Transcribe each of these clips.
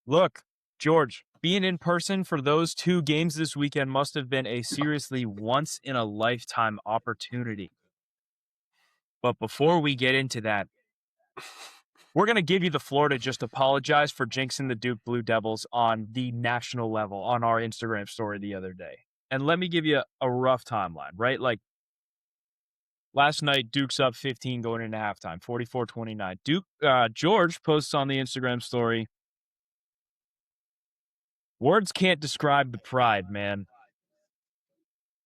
Look, George, being in person for those 2 games this weekend must have been a seriously once-in-a-lifetime opportunity. But before we get into that, we're going to give you the floor to just apologize for jinxing the Duke Blue Devils on the national level on our Instagram story the other day. And let me give you a rough timeline, right? Like, last night, Duke's up 15 going into halftime, 44-29. George posts on the Instagram story, words can't describe the pride, man.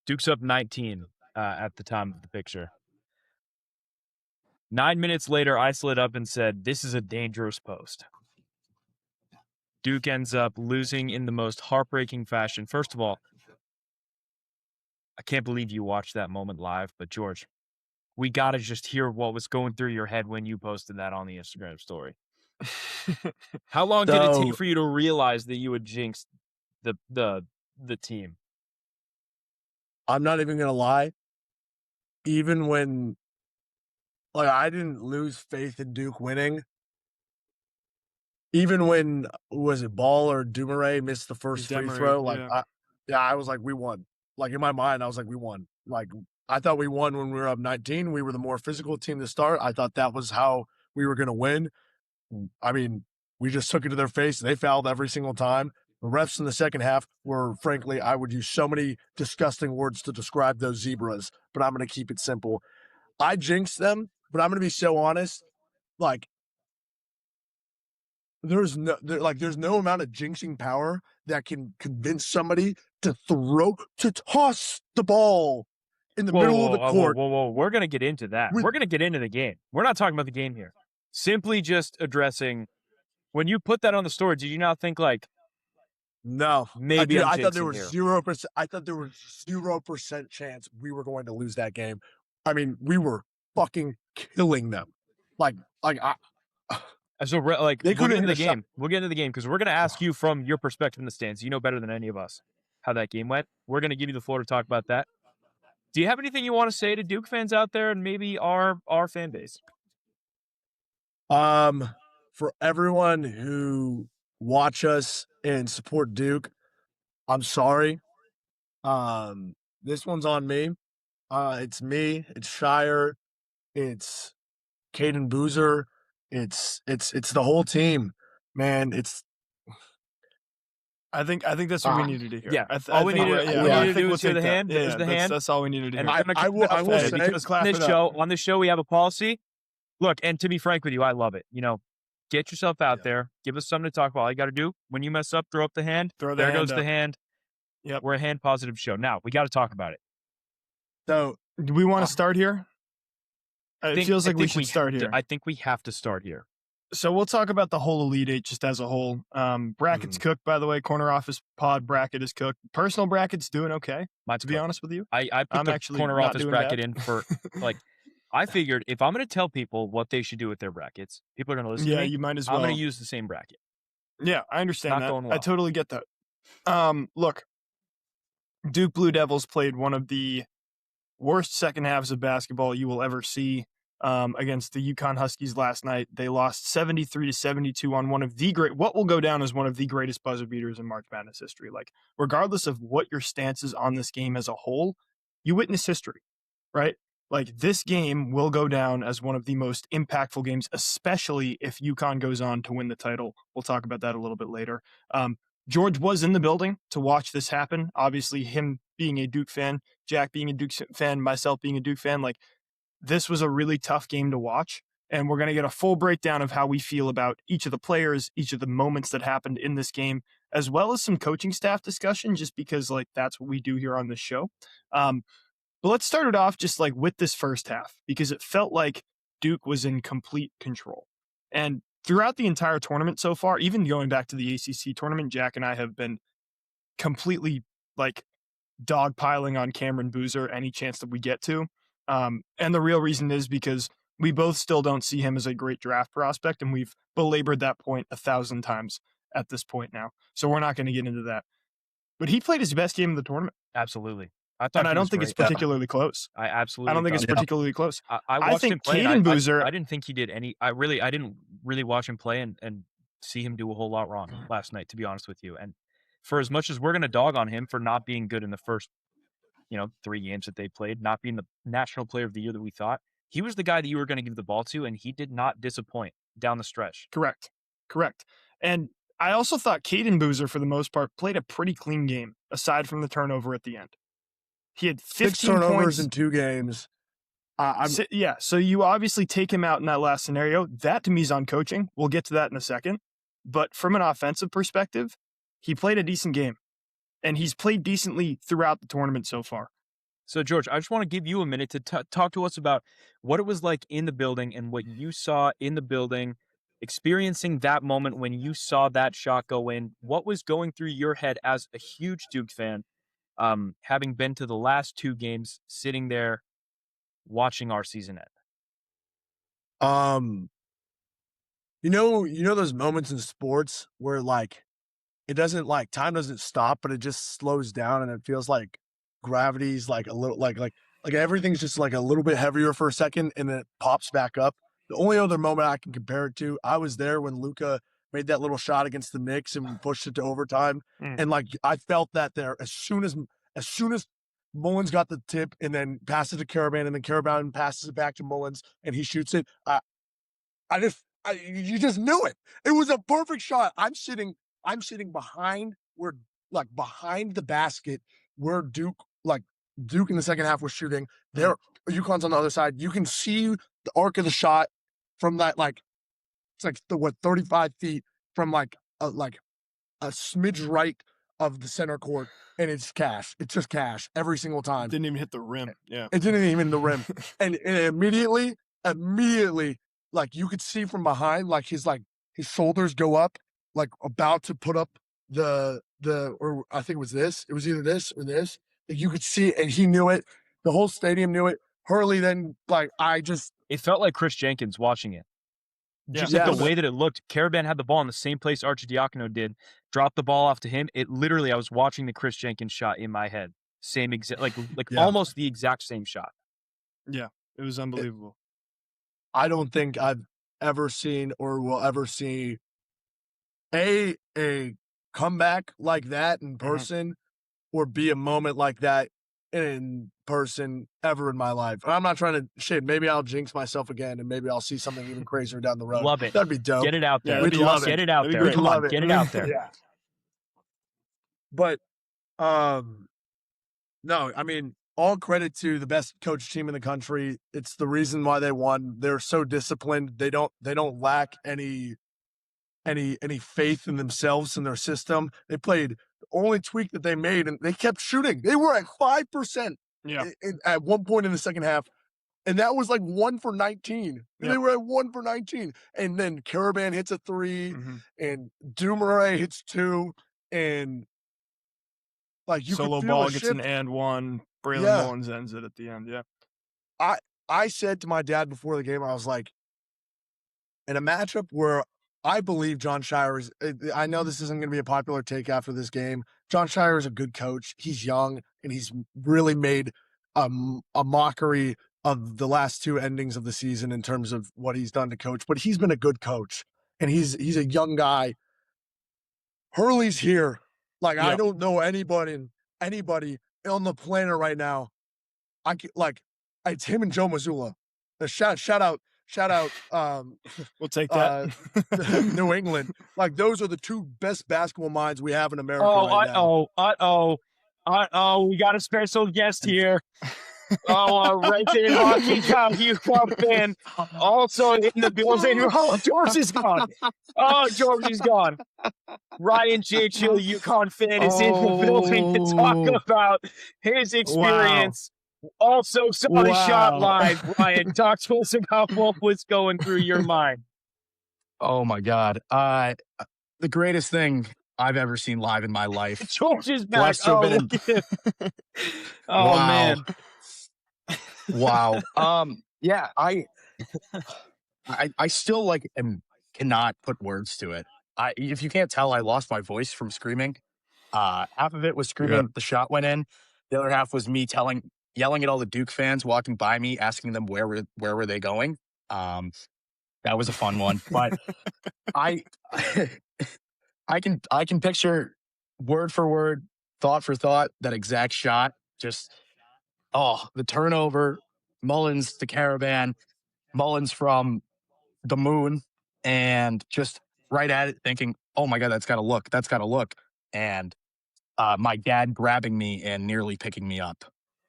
Duke's up 19 at the time of the picture. 9 minutes later, I slid up and said, this is a dangerous post. Duke ends up losing in the most heartbreaking fashion. First of all, I can't believe you watched that moment live, but George, we got to just hear what was going through your head when you posted that on the Instagram story. How long did it take for you to realize that you had jinxed the team? I'm not even going to lie. Even when, like, I didn't lose faith in Duke winning. Even when, was it Ball or Dumouriez missed the first free throw? Like, yeah. I was like, we won. Like, in my mind, I was like, we won. Like, I thought we won when we were up 19. We were the more physical team to start. I thought that was how we were going to win. I mean, we just took it to their face. They fouled every single time. The refs in the second half were, frankly, I would use so many disgusting words to describe those zebras, but I'm going to keep it simple. I jinxed them, but I'm going to be so honest. Like, there's no amount of jinxing power that can convince somebody to toss the ball in the middle of the court. Whoa. We're going to get into that. We're going to get into the game. We're not talking about the game here. Simply just addressing, when you put that on the story, did you not think like, no, maybe I thought there was 0%. I thought there was 0% chance we were going to lose that game. I mean, we were fucking killing them. We'll get into the game. We'll get into the game because we're going to ask you from your perspective in the stands. You know better than any of us how that game went. We're going to give you the floor to talk about that. Do you have anything you want to say to Duke fans out there and maybe our fan base? For everyone who watch us and support Duke, I'm sorry. This one's on me. It's me. It's Shire. It's Caden Boozer. It's the whole team, man. I think that's what we needed to hear. Yeah, all we needed to do was hear the hand. Yeah, the hand. That's all we needed to hear. And I will say, because on this show we have a policy. Look, and to be frank with you, I love it. You know, get yourself out there. Give us something to talk about. All you got to do when you mess up, throw up the hand. There goes the hand. Yep. We're a hand positive show. Now we got to talk about it. So, do we want to start here? It feels like we should start here. I think we have to start here. So we'll talk about the whole Elite Eight just as a whole. Bracket's cooked, by the way. Corner Office Pod bracket is cooked. Personal bracket's doing okay, to be honest with you. I put the Corner Office bracket in for, like, I figured if I'm going to tell people what they should do with their brackets, people are going to listen to me. Yeah, you might as well. I'm going to use the same bracket. Yeah, I understand that. Going well. I totally get that. Look, Duke Blue Devils played one of the worst second halves of basketball you will ever see against the Uconn Huskies last night. They lost 73-72 on what will go down as one of the greatest buzzer beaters in March Madness history. Like, regardless of what your stance is on this game as a whole, you witness history, right? Like, this game will go down as one of the most impactful games, especially if Uconn goes on to win the title. We'll talk about that a little bit later. George was in the building to watch this happen. Obviously, him being a Duke fan, Jack being a Duke fan, myself being a Duke fan, like, this was a really tough game to watch. And we're going to get a full breakdown of how we feel about each of the players, each of the moments that happened in this game, as well as some coaching staff discussion, just because, like, that's what we do here on this show. But let's start it off just like with this first half, because it felt like Duke was in complete control. And throughout the entire tournament so far, even going back to the ACC tournament, Jack and I have been completely like dogpiling on Cameron Boozer any chance that we get to. And the real reason is because we both still don't see him as a great draft prospect, and we've belabored that point 1,000 times at this point now. So we're not going to get into that. But he played his best game of the tournament. Absolutely. I don't think it's particularly close. I absolutely. I don't think it's particularly close. I watched him play. Caden Boozer. I didn't think he did any. I didn't really watch him play and see him do a whole lot wrong last night, to be honest with you. And for as much as we're going to dog on him for not being good in the first, 3 games that they played, not being the national player of the year that we thought, he was the guy that you were going to give the ball to, and he did not disappoint down the stretch. Correct. And I also thought Caden Boozer, for the most part, played a pretty clean game, aside from the turnover at the end. He had 15 6 turnovers points in 2 games. So you obviously take him out in that last scenario. That, to me, is on coaching. We'll get to that in a second. But from an offensive perspective, he played a decent game. And he's played decently throughout the tournament so far. So, George, I just want to give you a minute to talk to us about what it was like in the building and what you saw in the building, experiencing that moment when you saw that shot go in. What was going through your head as a huge Duke fan, having been to the last 2 games, sitting there watching our season end? You know those moments in sports where it doesn't time doesn't stop, but it just slows down and it feels like gravity's a little like everything's just a little bit heavier for a second and then it pops back up. The only other moment I can compare it to, I was there when Luka made that little shot against the Knicks and pushed it to overtime. And I felt that there as soon as Mullins got the tip and then passed it to Caravan and then Caravan passes it back to Mullins and he shoots it. You just knew it. It was a perfect shot. I'm sitting behind behind the basket where Duke in the second half was shooting. There, UConn's on the other side. You can see the arc of the shot from that it's 35 feet from a smidge right of the center court, and it's cash. It's just cash every single time. Didn't even hit the rim. Yeah, it didn't even hit the rim, and immediately, you could see from behind, his shoulders go up, about to put up or I think it was this. It was either this or this. You could see it, and he knew it. The whole stadium knew it. Hurley then, it felt like Chris Jenkins watching it. Just Yeah. the way that it looked. Caravan had the ball in the same place Arcidiacono did, dropped the ball off to him. It literally, I was watching the Chris Jenkins shot in my head. Same exact, Yeah. almost the exact same shot. Yeah, it was unbelievable. I don't think I've ever seen or will ever see a comeback like that in person or be a moment like that in person ever in my life. And I'm not trying to maybe I'll jinx myself again and maybe I'll see something even crazier down the road. Love it. That'd be dope. Get it out there. Yeah, we'd love Get it. it out That'd be there. great. Come Love on, it. get it out there. Yeah. But no, I mean, all credit to the best coach team in the country. It's the reason why they won. They're so disciplined. They don't lack any faith in themselves and their system. They played the only tweak that they made, and they kept shooting. They were at 5% at one point in the second half, and that was 1 for 19. Yep. They were at 1 for 19, and then Caravan hits a 3, and Dumouriez hits 2, and you solo could feel ball a gets shift. an and one. Braylon Yeah. Mullins ends it at the end. Yeah. I said to my dad before the game, I was like, in a matchup where I believe John Shire is, I know this isn't going to be a popular take after this game. John Shire is a good coach. He's young, and he's really made a mockery of the last 2 endings of the season in terms of what he's done to coach. But he's been a good coach, and he's a young guy. Hurley's here. I don't know anybody on the planet right now. It's him and Joe Mazzulla. Shout out. We'll take that. New England. Those are the 2 best basketball minds we have in America right now. We got a special guest here. Resident hockey UConn fan, also in the building. Oh, George is gone. Ryan Jainchill, UConn fan, is in the building to talk about his experience. Also saw the shot live. Ryan, talk to us about what was going through your mind. Oh my God. The greatest thing I've ever seen live in my life. George is back. Blessed to have been Look at him. Wow. Man. Wow. Yeah, I still cannot put words to it. If you can't tell, I lost my voice from screaming. Half of it was screaming the shot went in. The other half was me yelling at all the Duke fans walking by me, asking them where were they going. That was a fun one. But I I can picture word for word, thought for thought, that exact shot. Just the turnover, Mullins to Caravan, Mullins from the moon, and just right at it thinking, oh my God, that's gotta look. And my dad grabbing me and nearly picking me up.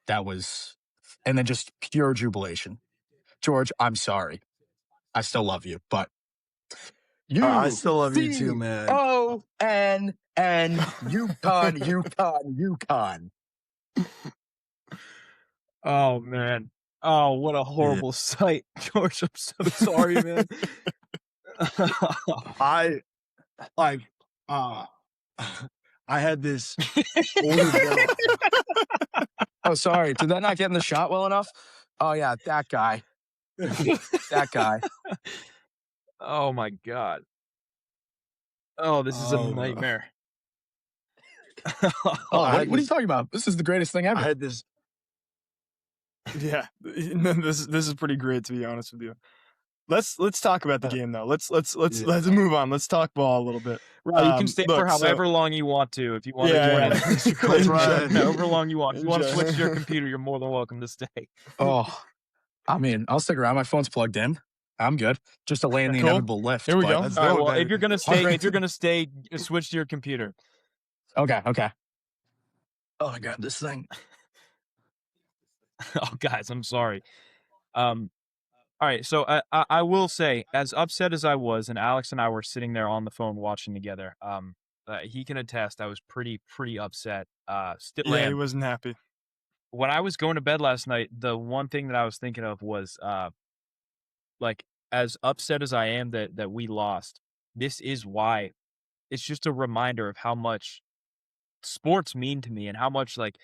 That was, and then just pure jubilation. George, I'm sorry. I still love you, but I still love you too, man. UCONN, Uconn. Oh man. Oh, what a horrible sight, George. I'm so sorry, man. I had this older brother. Oh, sorry. Did that not get in the shot well enough? Oh yeah, that guy. That guy. Oh my God. Oh, this is a nightmare. Oh, what are you talking about? This is the greatest thing ever. I had this. Yeah, this is pretty great, to be honest with you. Let's talk about the game though. Let's move on. Let's talk ball a little bit. Right, you can stay for however long you want to. If you want to join in, That's right. however long you want. If you want to switch to your computer, you're more than welcome to stay. Oh, I mean, I'll stick around. My phone's plugged in. I'm good. Just delaying the Cool. inevitable lift. Here we go. All right, well, if you're gonna stay, switch to your computer. Okay. Oh my God, this thing. Oh, guys, I'm sorry. All right, so I will say, as upset as I was, and Alex and I were sitting there on the phone watching together, he can attest I was pretty upset. Still Yeah, am. he wasn't happy. When I was going to bed last night, the one thing that I was thinking of was, like, as upset as I am that we lost, this is why. It's just a reminder of how much sports mean to me and how much like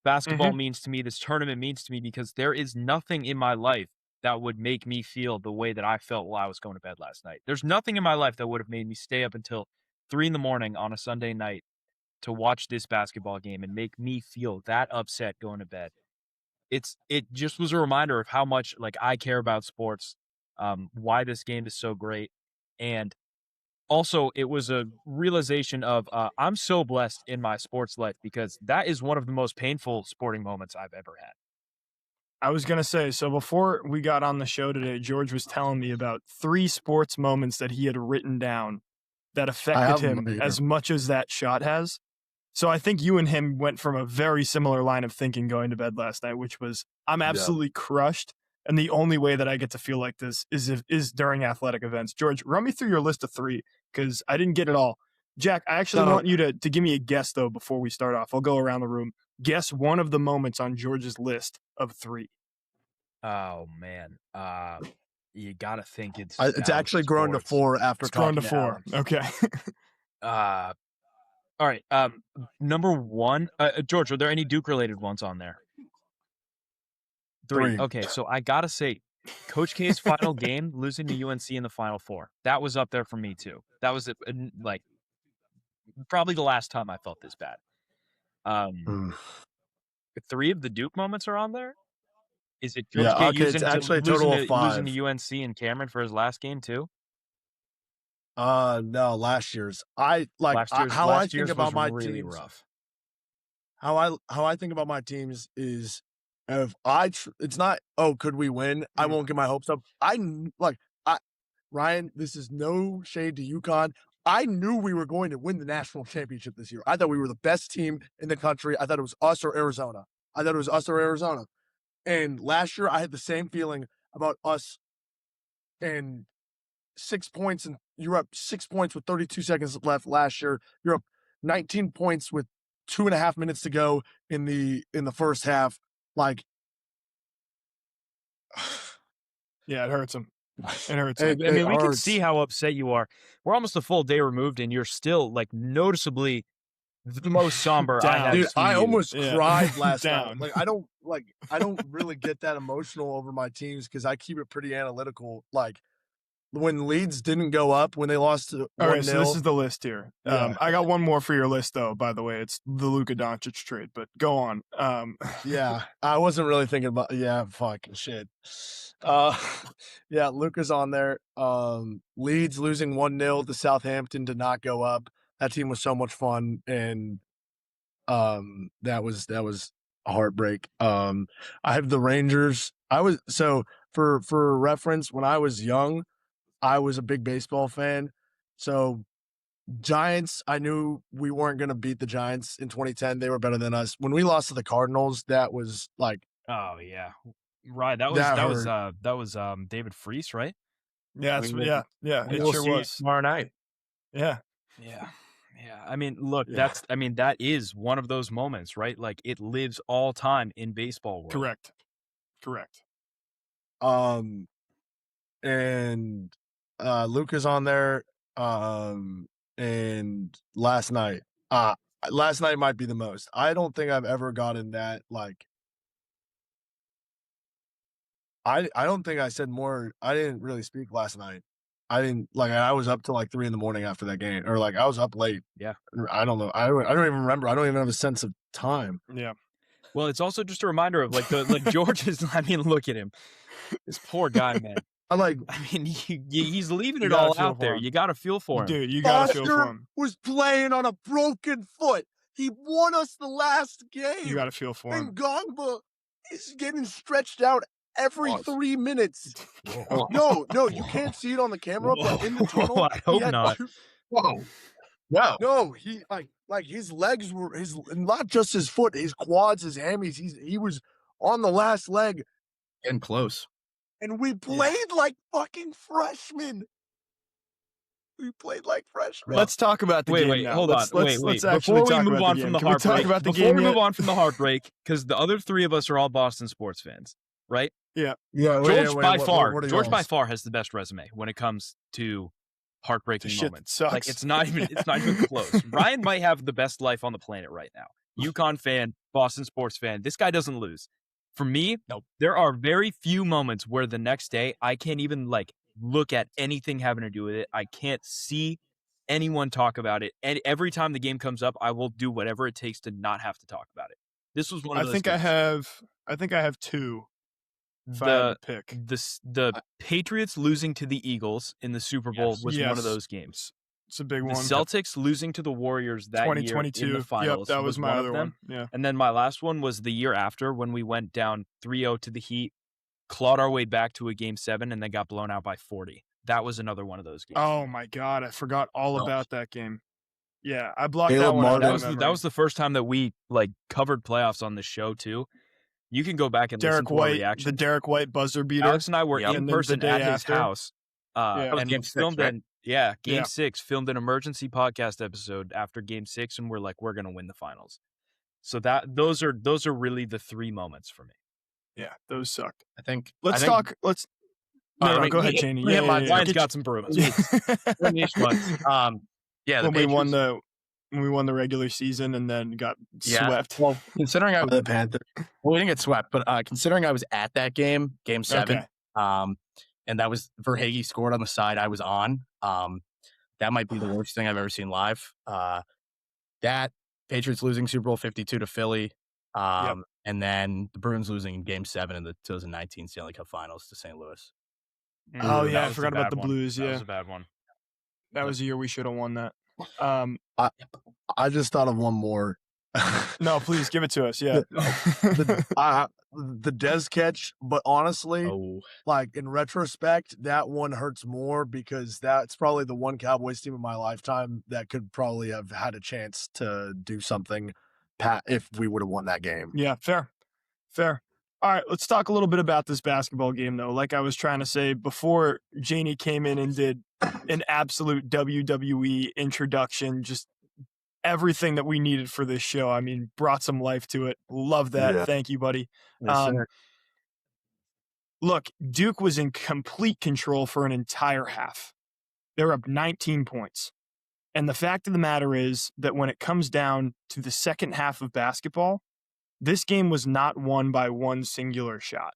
basketball means to me, this tournament means to me, because there is nothing in my life that would make me feel the way that I felt while I was going to bed last night. There's nothing in my life that would have made me stay up until 3 in the morning on a Sunday night to watch this basketball game and make me feel that upset going to bed. It just was a reminder of how much like I care about sports, why this game is so great. And also, it was a realization of I'm so blessed in my sports life, because that is one of the most painful sporting moments I've ever had. I was going to say, so before we got on the show today, George was telling me about 3 sports moments that he had written down that affected him as much as that shot has. So I think you and him went from a very similar line of thinking going to bed last night, which was, I'm absolutely crushed. And the only way that I get to feel like this is during athletic events. George, run me through your list of 3, because I didn't get it all. Jack, I actually want you to give me a guess, though, before we start off. I'll go around the room. Guess one of the moments on George's list of 3. Oh, man. You got to think it's actually grown to 4 after It's grown to talking 4. Okay. all right. Number 1, George, are there any Duke-related ones on there? 3. Okay, so I got to say, Coach K's final game, losing to UNC in the Final Four, that was up there for me, too. That was, like, probably the last time I felt this bad. 3 of the Duke moments are on there? Is it Coach K it's actually a total of 5. losing to UNC and Cameron for his last game, too? No, last year's. How I think about my teams. Rough. How I think about my teams is, if it's not, could we win? I won't get my hopes up. Ryan, this is no shade to UConn. I knew we were going to win the national championship this year. I thought we were the best team in the country. I thought it was us or Arizona. And last year, I had the same feeling about us. And 6 points, and you're up 6 points with 32 seconds left last year. You're up 19 points with 2.5 minutes to go in the first half. Like, yeah, it hurts him. It hurts him. I mean, we can see how upset you are. We're almost a full day removed, and you're still like noticeably the most somber I have. Dude, I almost cried last Down. night. I don't really get that emotional over my teams, because I keep it pretty analytical. Like, when Leeds didn't go up, when they lost 1-0. All right, so this is the list here. Yeah. I got one more for your list, though, by the way. It's the Luka Doncic trade, but go on. Yeah, I wasn't really thinking about. Yeah, fuck shit. Yeah, Luka's on there. Leeds losing 1-0 to Southampton to not go up. That team was so much fun, and that was a heartbreak. I have the Rangers. For reference, when I was young, I was a big baseball fan. So Giants, I knew we weren't going to beat the Giants in 2010. They were better than us. When we lost to the Cardinals, that was like, Oh yeah, right. That was David Freese, right? Yeah, it We'll sure see you was. tomorrow night. Yeah. Yeah. Yeah. I mean, look, Yeah. that is one of those moments, right? Like it lives all time in baseball world. Correct. And Luka's on there. And last night might be the most. I don't think I've ever gotten that, like, I don't think I said more. I didn't really speak last night. I was up till like 3 a.m. after that game, or like I was up late. Yeah. I don't know. I don't even remember. I don't even have a sense of time. Yeah. Well, it's also just a reminder of like George is. I mean, look at him, this poor guy, man. I mean, he's leaving it all out there. You got to feel for him, dude. You got to feel for him. Was playing on a broken foot. He won us the last game. You got to feel for him. And Gongba is getting stretched out every 3 minutes. No, you can't see it on the camera, but in the tunnel, I hope not. Whoa. No. No, he like his legs were not just his foot, his quads, his hammies. He was on the last leg, Getting close. and we played like fucking freshmen. We played like freshmen. Let's talk about the game now. Hold on. Let's actually Before we talk move about on the from game. the Can we talk heartbreak, about the before game we yet? move on from the heartbreak, because the other three of us are all Boston sports fans, right? Yeah. George by far y'all's? has the best resume when it comes to heartbreaking Shit moments. sucks. Like it's not even close. Ryan might have the best life on the planet right now. Uconn fan, Boston sports fan. This guy doesn't lose. For me, Nope. There are very few moments where the next day I can't even like look at anything having to do with it. I can't see anyone talk about it. And every time the game comes up, I will do whatever it takes to not have to talk about it. This was one of those. I think I have two. If I had to pick. The Patriots losing to the Eagles in the Super Bowl was one of those games. It's a big The one. Celtics losing to the Warriors that year in 2022. the finals. Yep, that was my one other of them. one. Yeah. And then my last one was the year after when we went down 3-0 to the Heat, clawed our way back to a Game 7, and then got blown out by 40. That was another one of those games. Oh my God, I forgot all about that game. Yeah, I blocked Caleb that one out. Martin. That was the first time that we like covered playoffs on the show too. You can go back and listen to our reaction. The Derek White buzzer beater. Alex and I were in And then person the day at his after. house. And Game 6, filmed right? Game 6, filmed an emergency podcast episode after Game 6, and we're like, we're gonna win the finals. So those are really the three moments for me. Yeah, those sucked. Let's Go ahead, Janie. Ryan's got some brewing. Yeah, when we won the regular season and then got swept. Well, considering I was The Panthers. we didn't get swept, but considering I was at that game 7, Okay. and that was Verhage scored on the side I was on. That might be the worst thing I've ever seen live. That Patriots losing Super Bowl 52 to Philly, and then the Bruins losing in Game 7 in the 2019 Stanley Cup Finals to St. Louis. Oh, yeah, That I was forgot a about bad the one. Blues, That yeah. was a bad one. That was the year we should have won that. I just thought of one more. No, please give it to us. Yeah. The Dez catch, but honestly, Oh, like in retrospect, that one hurts more because that's probably the one Cowboys team in my lifetime that could probably have had a chance to do something if we would have won that game. Yeah, fair. All right, let's talk a little bit about this basketball game, though. Like I was trying to say before, Janie came in and did an absolute WWE introduction, just everything that we needed for this show. I mean, brought some life to it. Love that. Yeah. Thank you, buddy. Yes, sir. Look, Duke was in complete control for an entire half. They're up 19 points. And the fact of the matter is that when it comes down to the second half of basketball, this game was not won by one singular shot.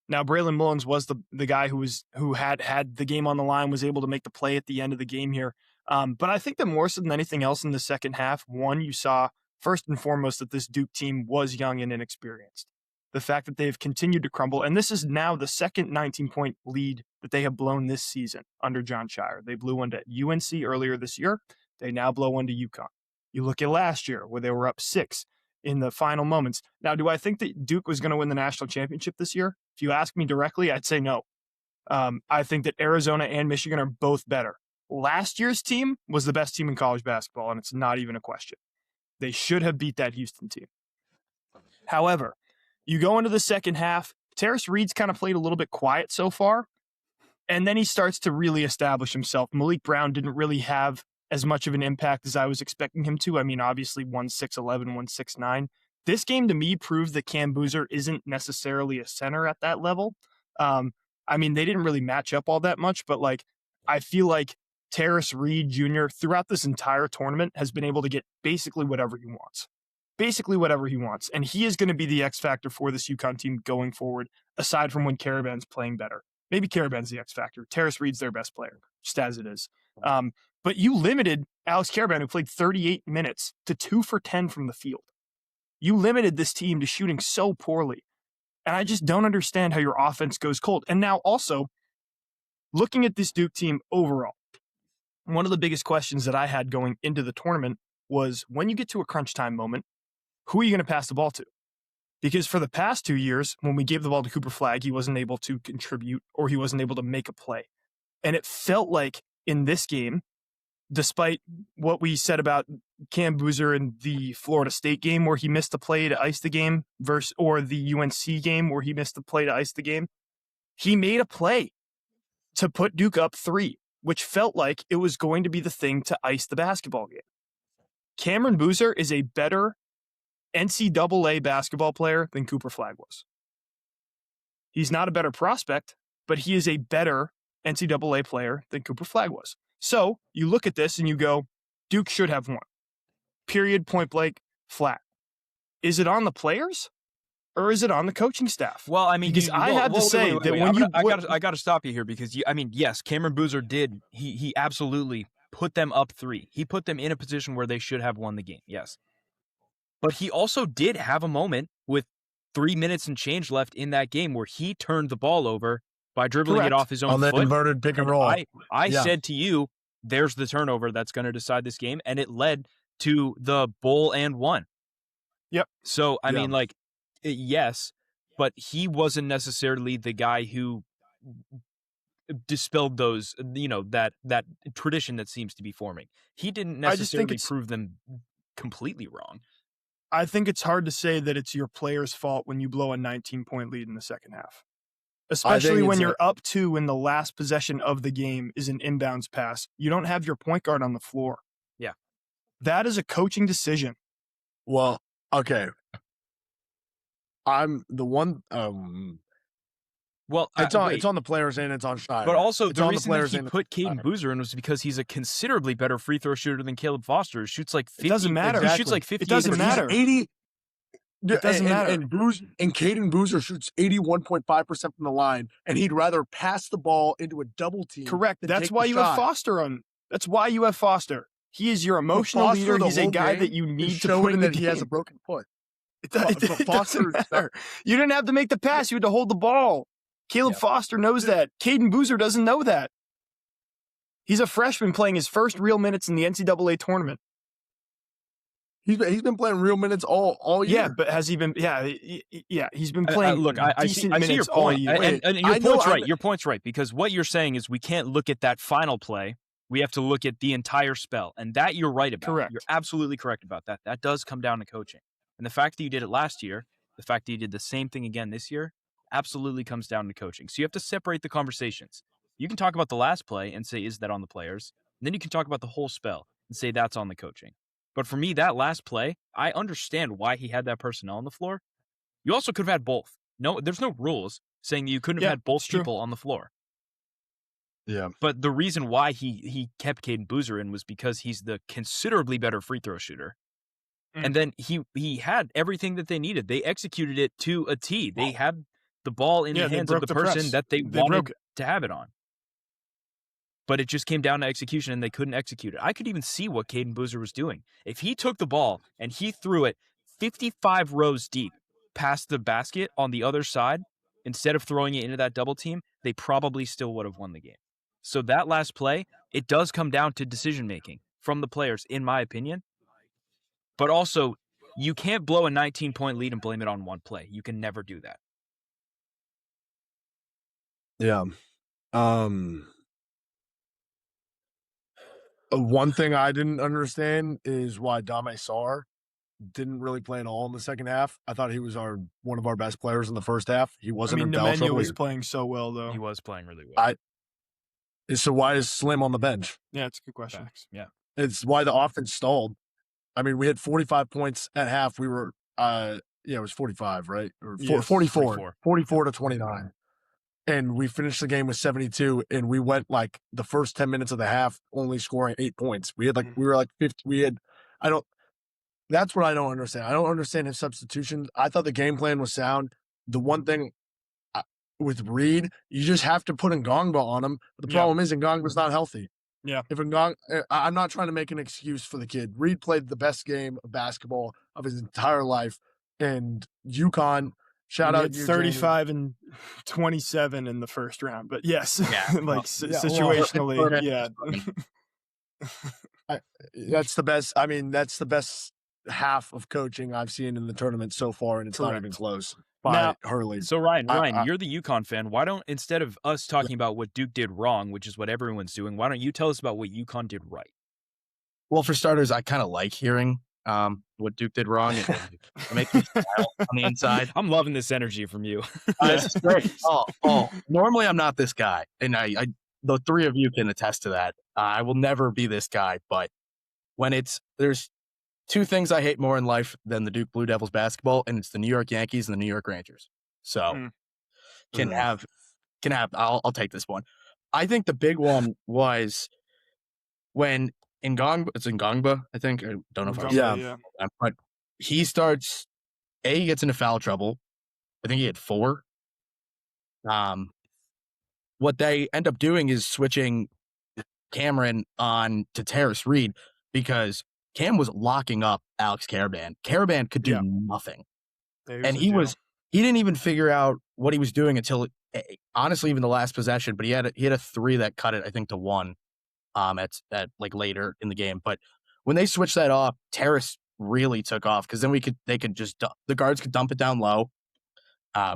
Now, Braylon Mullins was the guy who had the game on the line, was able to make the play at the end of the game here. But I think that more so than anything else in the second half, one, you saw first and foremost that this Duke team was young and inexperienced. The fact that they've continued to crumble, and this is now the second 19-point lead that they have blown this season under John Shire. They blew one to UNC earlier this year. They now blow one to Uconn. You look at last year where they were up 6 in the final moments. Now, do I think that Duke was going to win the national championship this year? If you ask me directly, I'd say no. I think that Arizona and Michigan are both better. Last year's team was the best team in college basketball, and it's not even a question. They should have beat that Houston team. However, you go into the second half, Terrace Reed's kind of played a little bit quiet so far, and then he starts to really establish himself. Malik Brown didn't really have as much of an impact as I was expecting him to. I mean, obviously 1-6-11, 1-6-9. This game to me proved that Cam Boozer isn't necessarily a center at that level. I mean, they didn't really match up all that much, but like, I feel like Terrace Reed Jr. throughout this entire tournament has been able to get basically whatever he wants. And he is going to be the X factor for this UConn team going forward, aside from when Caravan's playing better. Maybe Caravan's the X factor. Terrace Reed's their best player, just as it is. But you limited Alex Caravan, who played 38 minutes, to 2 for 10 from the field. You limited this team to shooting so poorly. And I just don't understand how your offense goes cold. And now also, looking at this Duke team overall, one of the biggest questions that I had going into the tournament was, when you get to a crunch time moment, who are you going to pass the ball to? Because for the past 2 years, when we gave the ball to Cooper Flagg, he wasn't able to contribute or he wasn't able to make a play. And it felt like in this game, despite what we said about Cam Boozer in the Florida State game where he missed the play to ice the game or the UNC game where he missed the play to ice the game, he made a play to put Duke up 3, which felt like it was going to be the thing to ice the basketball game. Cameron Boozer is a better NCAA basketball player than Cooper Flagg was. He's not a better prospect, but he is a better NCAA player than Cooper Flagg was. So you look at this and you go, Duke should have won. Period, point blank, flat. Is it on the players or is it on the coaching staff? Well, I mean, because I have to say that when I got to stop you here because yes, Cameron Boozer did. He absolutely put them up 3. He put them in a position where they should have won the game. Yes. But he also did have a moment with 3 minutes and change left in that game where he turned the ball over by dribbling it off his own foot. On the inverted pick and roll. I said to you, there's the turnover that's going to decide this game, and it led to the bowl and 1. Yep. So, I mean, like, yes, but he wasn't necessarily the guy who dispelled those, that tradition that seems to be forming. He didn't necessarily prove them completely wrong. I think it's hard to say that it's your player's fault when you blow a 19-point lead in the second half. Especially when you're up 2 in the last possession of the game is an inbounds pass. You don't have your point guard on the floor. Yeah. That is a coaching decision. Well, okay. I'm the one. Well, it's on the players and it's on Shire. But also, it's the on reason the that he put Caden Boozer in was because he's a considerably better free throw shooter than Caleb Foster. He shoots like 50. It doesn't matter. He shoots like 50. It doesn't matter. 80. It doesn't matter. And Caden Boozer shoots 81.5% from the line, and he'd rather pass the ball into a double team. Correct. That's why you have Foster on. That's why you have Foster. He is your emotional leader. He's a guy that you need to put in the game. He has a broken foot. It doesn't matter. You didn't have to make the pass. You had to hold the ball. Caleb Foster knows that. Caden Boozer doesn't know that. He's a freshman playing his first real minutes in the NCAA tournament. He's been playing real minutes all year. Yeah, but has he been? Yeah, he's been playing. Look, I see your point, and your point's right. Your point's right because what you're saying is we can't look at that final play. We have to look at the entire spell, and that you're right about. Correct. You're absolutely correct about that. That does come down to coaching, and the fact that you did it last year, the fact that you did the same thing again this year, absolutely comes down to coaching. So you have to separate the conversations. You can talk about the last play and say, is that on the players? And then you can talk about the whole spell and say that's on the coaching. But for me, that last play, I understand why he had that personnel on the floor. You also could have had both. No, there's no rules saying that you couldn't have had both people on the floor. Yeah. But the reason why he kept Caden Boozer in was because he's the considerably better free throw shooter. And then he had everything that they needed. They executed it to a T. They had the ball in the they hands of broke the the person press. that they broke wanted it. to have it on. But it just came down to execution, and they couldn't execute it. I could even see what Caden Boozer was doing. If he took the ball and he threw it 55 rows deep past the basket on the other side, instead of throwing it into that double team, they probably still would have won the game. So that last play, it does come down to decision-making from the players, in my opinion. But also, you can't blow a 19-point lead and blame it on one play. You can never do that. Yeah. One thing I didn't understand is why Dame Sarr didn't really play at all in the second half. I thought he was one of our best players in the first half. He wasn't in foul Nemanja trouble. was playing so well, though. He was playing really well. So why is Slim on the bench? Yeah, it's a good question. Facts. Yeah. It's why the offense stalled. I mean, we had 45 points at half. We were, it was 45, right? Or Yes, 44 to 29. And we finished the game with 72, and we went like the first 10 minutes of the half only scoring 8 points. We were like 50. That's what I don't understand. I don't understand his substitutions. I thought the game plan was sound. The one thing with Reed, you just have to put Ngongba on him. But the problem is Ngongba's not healthy. Yeah. I'm not trying to make an excuse for the kid. Reed played the best game of basketball of his entire life. And Uconn, shout out you, 35 and 27 in the first round. But yes, situationally, that's the best. I mean, that's the best half of coaching I've seen in the tournament so far, and it's not even close by Hurley. So Ryan, you're the Uconn fan. Why don't, instead of us talking about what Duke did wrong, which is what everyone's doing, why don't you tell us about what Uconn did right? Well, for starters, I kind of like hearing what Duke did wrong. It makes me smile on the inside. I'm loving this energy from you. It's great. Normally I'm not this guy, and I the three of you can attest to that. I will never be this guy, but when there's two things I hate more in life than the Duke Blue Devils basketball, and it's the New York Yankees and the New York Rangers. So I'll take this one. I think the big one was when Ngongba, I think. I don't know if but he gets into foul trouble. I think he had 4. What they end up doing is switching Cameron on to Terrace Reed because Cam was locking up Alex Karaban. Karaban could do nothing. And he didn't even figure out what he was doing until honestly even the last possession, but he had a 3 that cut it, I think, to 1 at like later in the game. But when they switched that off, Terrace really took off because then the guards could dump it down low.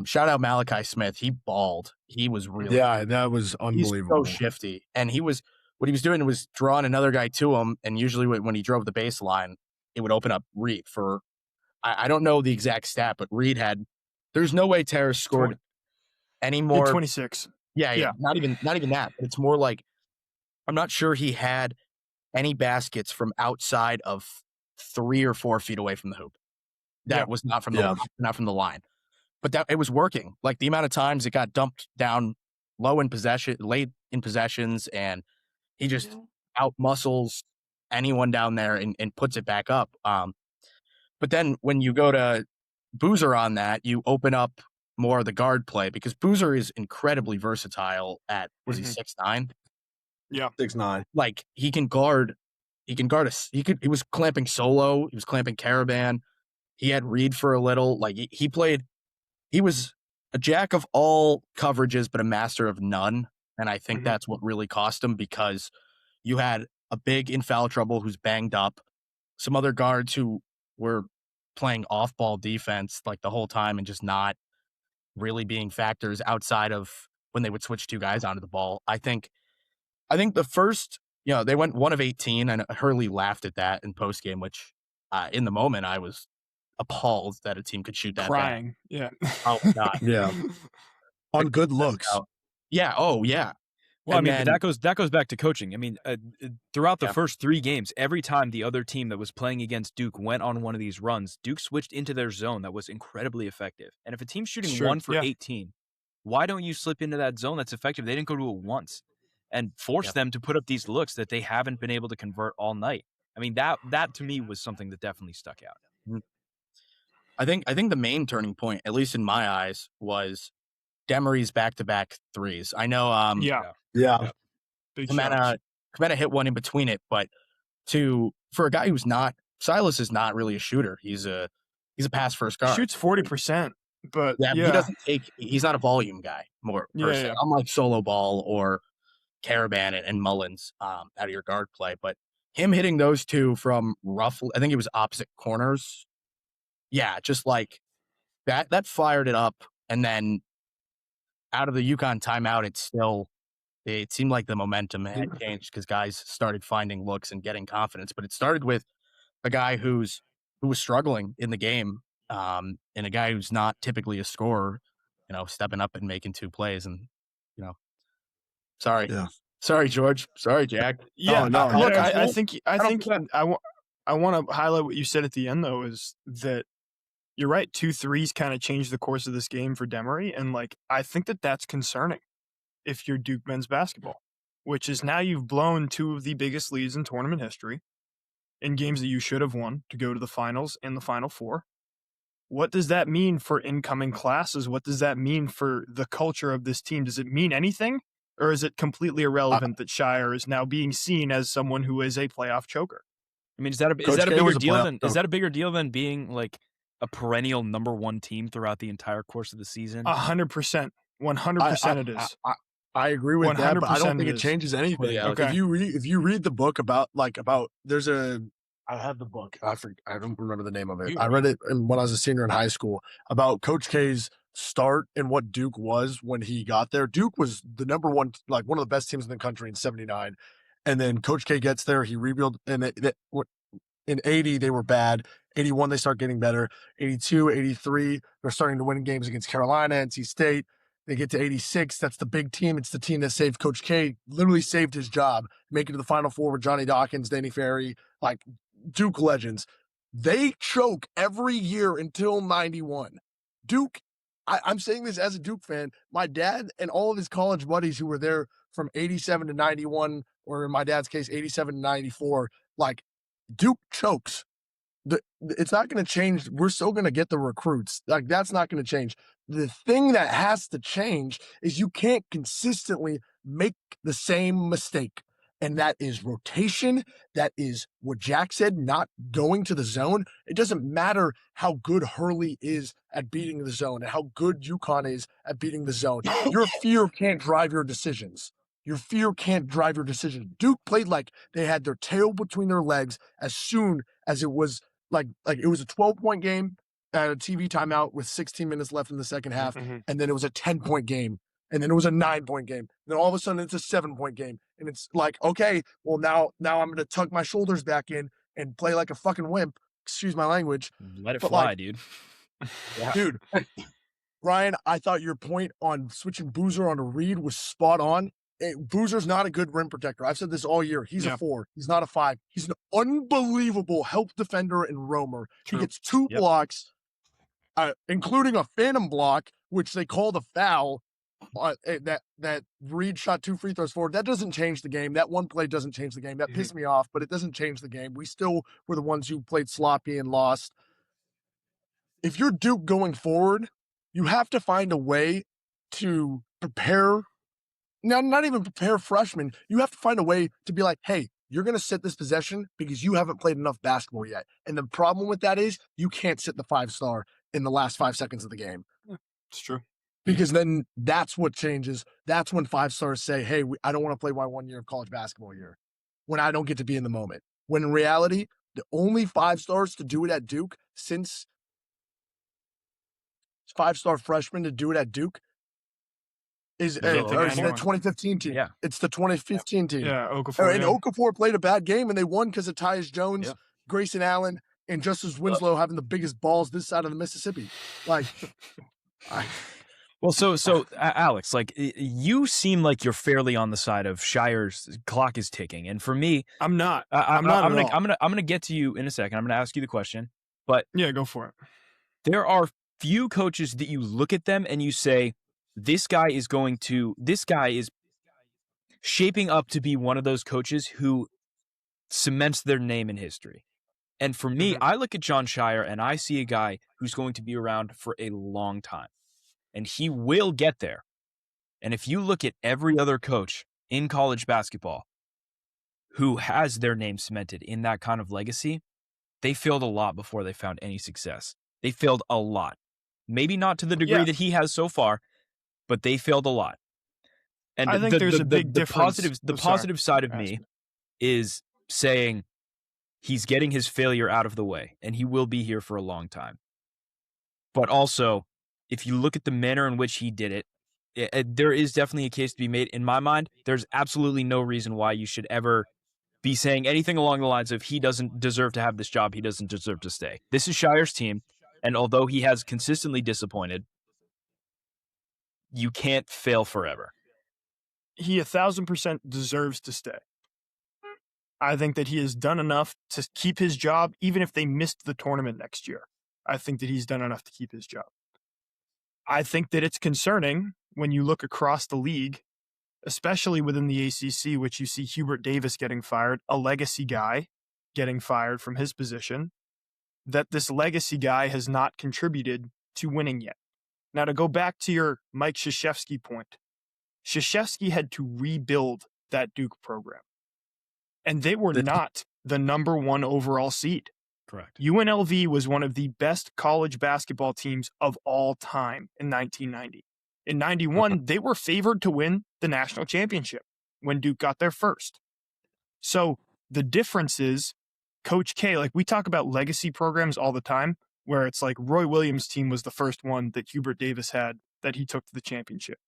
Shout out Malachi Smith. He balled. He was really that was unbelievable. He's so shifty. And what he was doing was drawing another guy to him. And usually when he drove the baseline, it would open up Reed for, I don't know the exact stat, but there's no way Terrace scored any more. 26. Yeah. Not even that. But it's more like, I'm not sure he had any baskets from outside of 3 or 4 feet away from the hoop. That was not from the line. But it was working. Like the amount of times it got dumped down late in possessions, and he just out muscles anyone down there and puts it back up. But then when you go to Boozer on that, you open up more of the guard play because Boozer is incredibly versatile at, was he 6'9"? Yeah. 6'9". Like he can guard he was clamping Solo, he was clamping Caravan. He had Reed for a little. Like he was a jack of all coverages, but a master of none. And I think that's what really cost him because you had a big in foul trouble who's banged up, some other guards who were playing off-ball defense like the whole time and just not really being factors outside of when they would switch 2 guys onto the ball. I think the first, they went 1 of 18, and Hurley laughed at that in postgame, which in the moment I was appalled that a team could shoot that crying. bad. Yeah. Oh my God. Yeah. On good looks. Yeah. Oh yeah. Well, that goes back to coaching. I mean, throughout the first 3 games, every time the other team that was playing against Duke went on one of these runs, Duke switched into their zone that was incredibly effective. And if a team's shooting 1 for 18, why don't you slip into that zone that's effective? They didn't go to it once and force them to put up these looks that they haven't been able to convert all night. I mean, that to me was something that definitely stuck out. I think the main turning point, at least in my eyes, was Demery's back-to-back threes. I know Yeah. Big shots. Kemeta hit one in between it, but for a guy who's not, Silas is not really a shooter. He's a pass first guard. Shoots 40%, but he's not a volume guy per se. Unlike Solo Ball or Caravan and Mullins out of your guard play. But him hitting those two from roughly, I think it was opposite corners. Yeah, just like that fired it up. And then out of the Uconn timeout, it seemed like the momentum had changed because guys started finding looks and getting confidence. But it started with a guy who was struggling in the game, and a guy who's not typically a scorer, stepping up and making 2 plays. And, sorry, George. Sorry, Jack. Yeah, no. Look, I think I want to highlight what you said at the end, though, is that you're right. 2 threes kind of changed the course of this game for Demery. And I think that's concerning if you're Duke men's basketball, which is now you've blown 2 of the biggest leads in tournament history in games that you should have won to go to the finals and the Final Four. What does that mean for incoming classes? What does that mean for the culture of this team? Does it mean anything? Or is it completely irrelevant that Shire is now being seen as someone who is a playoff choker? I mean, is that a bigger deal than being a perennial number 1 team throughout the entire course of the season? 100%. 100% it is. I agree with that, but I don't think it changes anything. Yeah, okay. If you read the book about there's I have the book. I don't remember the name of it. I read it when I was a senior in high school about Coach K's start and what Duke was when he got there. Duke was the number 1, one of the best teams in the country in '79, and then Coach K gets there. He rebuilt, and in '80 they were bad. '81 they start getting better. '82, '83 they're starting to win games against Carolina, NC State. They get to '86. That's the big team. It's the team that saved Coach K, literally saved his job, making it to the Final Four with Johnny Dawkins, Danny Ferry, Duke legends. They choke every year until '91. Duke, I'm saying this as a Duke fan. My dad and all of his college buddies who were there from '87 to '91, or in my dad's case, '87 to '94, Duke chokes. It's not going to change. We're still going to get the recruits. That's not going to change. The thing that has to change is you can't consistently make the same mistake. And that is rotation. That is what Jack said, not going to the zone. It doesn't matter how good Hurley is at beating the zone and how good Uconn is at beating the zone. Your fear can't drive your decisions. Your fear can't drive your decisions. Duke played like they had their tail between their legs as soon as it was it was a 12-point game at a TV timeout with 16 minutes left in the second half. Mm-hmm. And then it was a 10-point game. And then it was a 9-point game. Then all of a sudden it's a 7-point game. And it's okay, well now I'm going to tuck my shoulders back in and play like a fucking wimp. Excuse my language. Let it fly, dude. Dude, Ryan, I thought your point on switching Boozer onto Reed was spot on. Boozer's not a good rim protector. I've said this all year. He's a 4. He's not a 5. He's an unbelievable help defender and roamer. True. He gets 2 blocks, including a phantom block, which they called a foul. That Reed shot 2 free throws forward. That doesn't change the game. That one play doesn't change the game. That pissed me off, but it doesn't change the game. We still were the ones who played sloppy and lost. If you're Duke going forward, you have to find a way to prepare. Now, not even prepare freshmen. You have to find a way to be like, hey, you're going to sit this possession because you haven't played enough basketball yet. And the problem with that is you can't sit the 5-star in the last 5 seconds of the game. It's true. Because then that's what changes. That's when 5-stars say, hey, I don't want to play my 1 year of college basketball year when I don't get to be in the moment. When in reality, the only 5-stars to do it at Duke since 5-star freshmen to do it at Duke is the 2015 team. Yeah. It's the 2015 team. Yeah, Okafor. And Okafor played a bad game, and they won because of Tyus Jones, Grayson Allen, and Justice Winslow having the biggest balls this side of the Mississippi. Well, so Alex, you seem like you're fairly on the side of Shire's clock is ticking, and for me, I'm not. I'm gonna get to you in a second. I'm gonna ask you the question, but yeah, go for it. There are few coaches that you look at them and you say, this guy is shaping up to be one of those coaches who cements their name in history. And for me, I look at Jon Scheyer and I see a guy who's going to be around for a long time. and he will get there. And if you look at every other coach in college basketball who has their name cemented in that kind of legacy, they failed a lot before they found any success. They failed a lot. Maybe not to the degree that he has so far, but they failed a lot. And I think there's a big difference. The positive side of me is saying he's getting his failure out of the way, and he will be here for a long time. But also, if you look at the manner in which he did it, there is definitely a case to be made. In my mind, there's absolutely no reason why you should ever be saying anything along the lines of he doesn't deserve to have this job, he doesn't deserve to stay. This is Shire's team, and although he has consistently disappointed, you can't fail forever. He 1,000% deserves to stay. I think that he has done enough to keep his job, even if they missed the tournament next year. I think that he's done enough to keep his job. I think that it's concerning when you look across the league, especially within the ACC, which you see Hubert Davis getting fired, a legacy guy getting fired from his position, that this legacy guy has not contributed to winning yet. Now, to go back to your Mike Krzyzewski point, Krzyzewski had to rebuild that Duke program. And they were not the number 1 overall seed. Correct. UNLV was one of the best college basketball teams of all time in 1990. In 91, they were favored to win the national championship when Duke got there first. So the difference is Coach K, like we talk about legacy programs all the time, where it's like Roy Williams' team was the first one that Hubert Davis had that he took to the championship.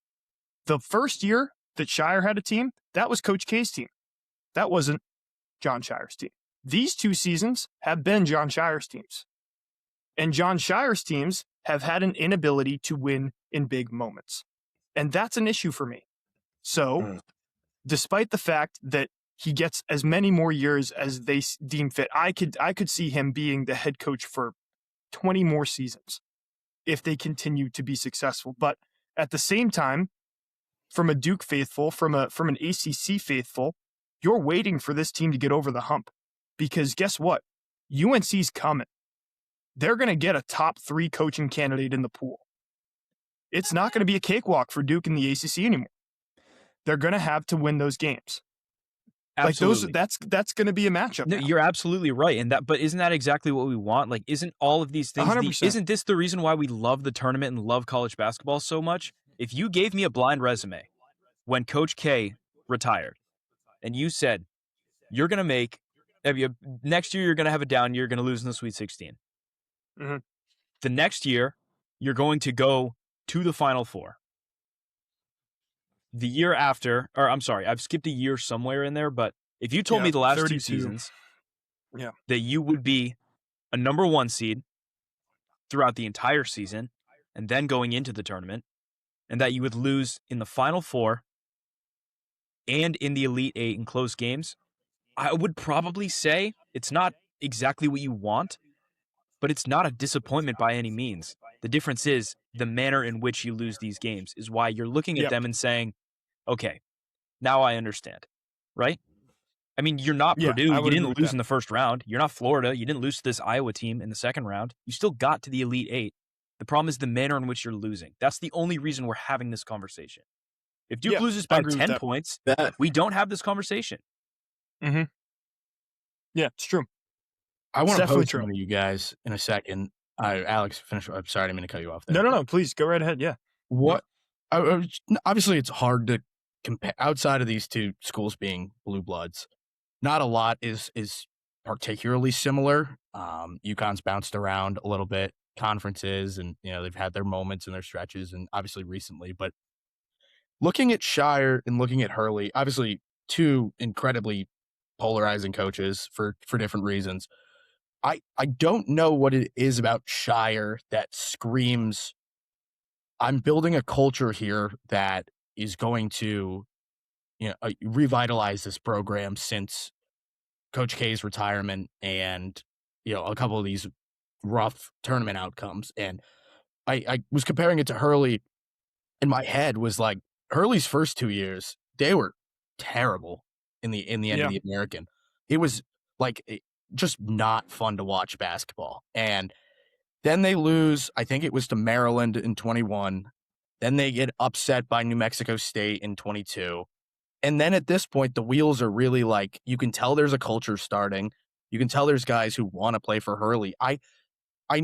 The first year that Shire had a team, that was Coach K's team. That wasn't John Shire's team. These 2 seasons have been John Shire's teams. And John Shire's teams have had an inability to win in big moments. And that's an issue for me. So, despite the fact that he gets as many more years as they deem fit, I could see him being the head coach for 20 more seasons if they continue to be successful. But at the same time, from a Duke faithful, from an ACC faithful, you're waiting for this team to get over the hump. Because guess what? UNC's coming. They're going to get a top 3 coaching candidate in the pool. It's not going to be a cakewalk for Duke in the ACC anymore. They're going to have to win those games. Absolutely. Like that's going to be a matchup. No, you're absolutely right. But isn't that exactly what we want? Like, isn't all of these things, 100%. isn't this the reason why we love the tournament and love college basketball so much? If you gave me a blind resume when Coach K retired and you said, you're going to make, next year you're going to have a down year, you're going to lose in the Sweet 16. Mm-hmm. The next year, you're going to go to the Final Four. The year after, or I'm sorry, I've skipped a year somewhere in there, but if you told me the last 32. 2 seasons that you would be a number 1 seed throughout the entire season and then going into the tournament, and that you would lose in the Final Four and in the Elite 8 in close games, I would probably say it's not exactly what you want, but it's not a disappointment by any means. The difference is the manner in which you lose these games is why you're looking at them and saying, okay, now I understand, right? I mean, you're not Purdue. You didn't lose in the first round. You're not Florida. You didn't lose to this Iowa team in the second round. You still got to the Elite 8. The problem is the manner in which you're losing. That's the only reason we're having this conversation. If Duke loses by 10 points, we don't have this conversation. Mm-hmm. Yeah, it's true. I want to pose one to you guys in a second. Alex, finish. I'm sorry, I didn't mean to cut you off there. No. Please go right ahead. Yeah. What? Obviously, it's hard to compare outside of these 2 schools being blue bloods. Not a lot is particularly similar. UConn's bounced around a little bit, conferences, and they've had their moments and their stretches, and obviously recently. But looking at Shire and looking at Hurley, obviously 2 incredibly polarizing coaches for different reasons. I don't know what it is about Shire that screams, I'm building a culture here that is going to revitalize this program since Coach K's retirement and a couple of these rough tournament outcomes. And I was comparing it to Hurley. In my head was like Hurley's first 2 years, they were terrible in the end of the American. It was like just not fun to watch basketball. And then they lose, I think it was to Maryland in 21. Then they get upset by New Mexico State in 22. And then at this point, the wheels are really like, you can tell there's a culture starting. You can tell there's guys who want to play for Hurley.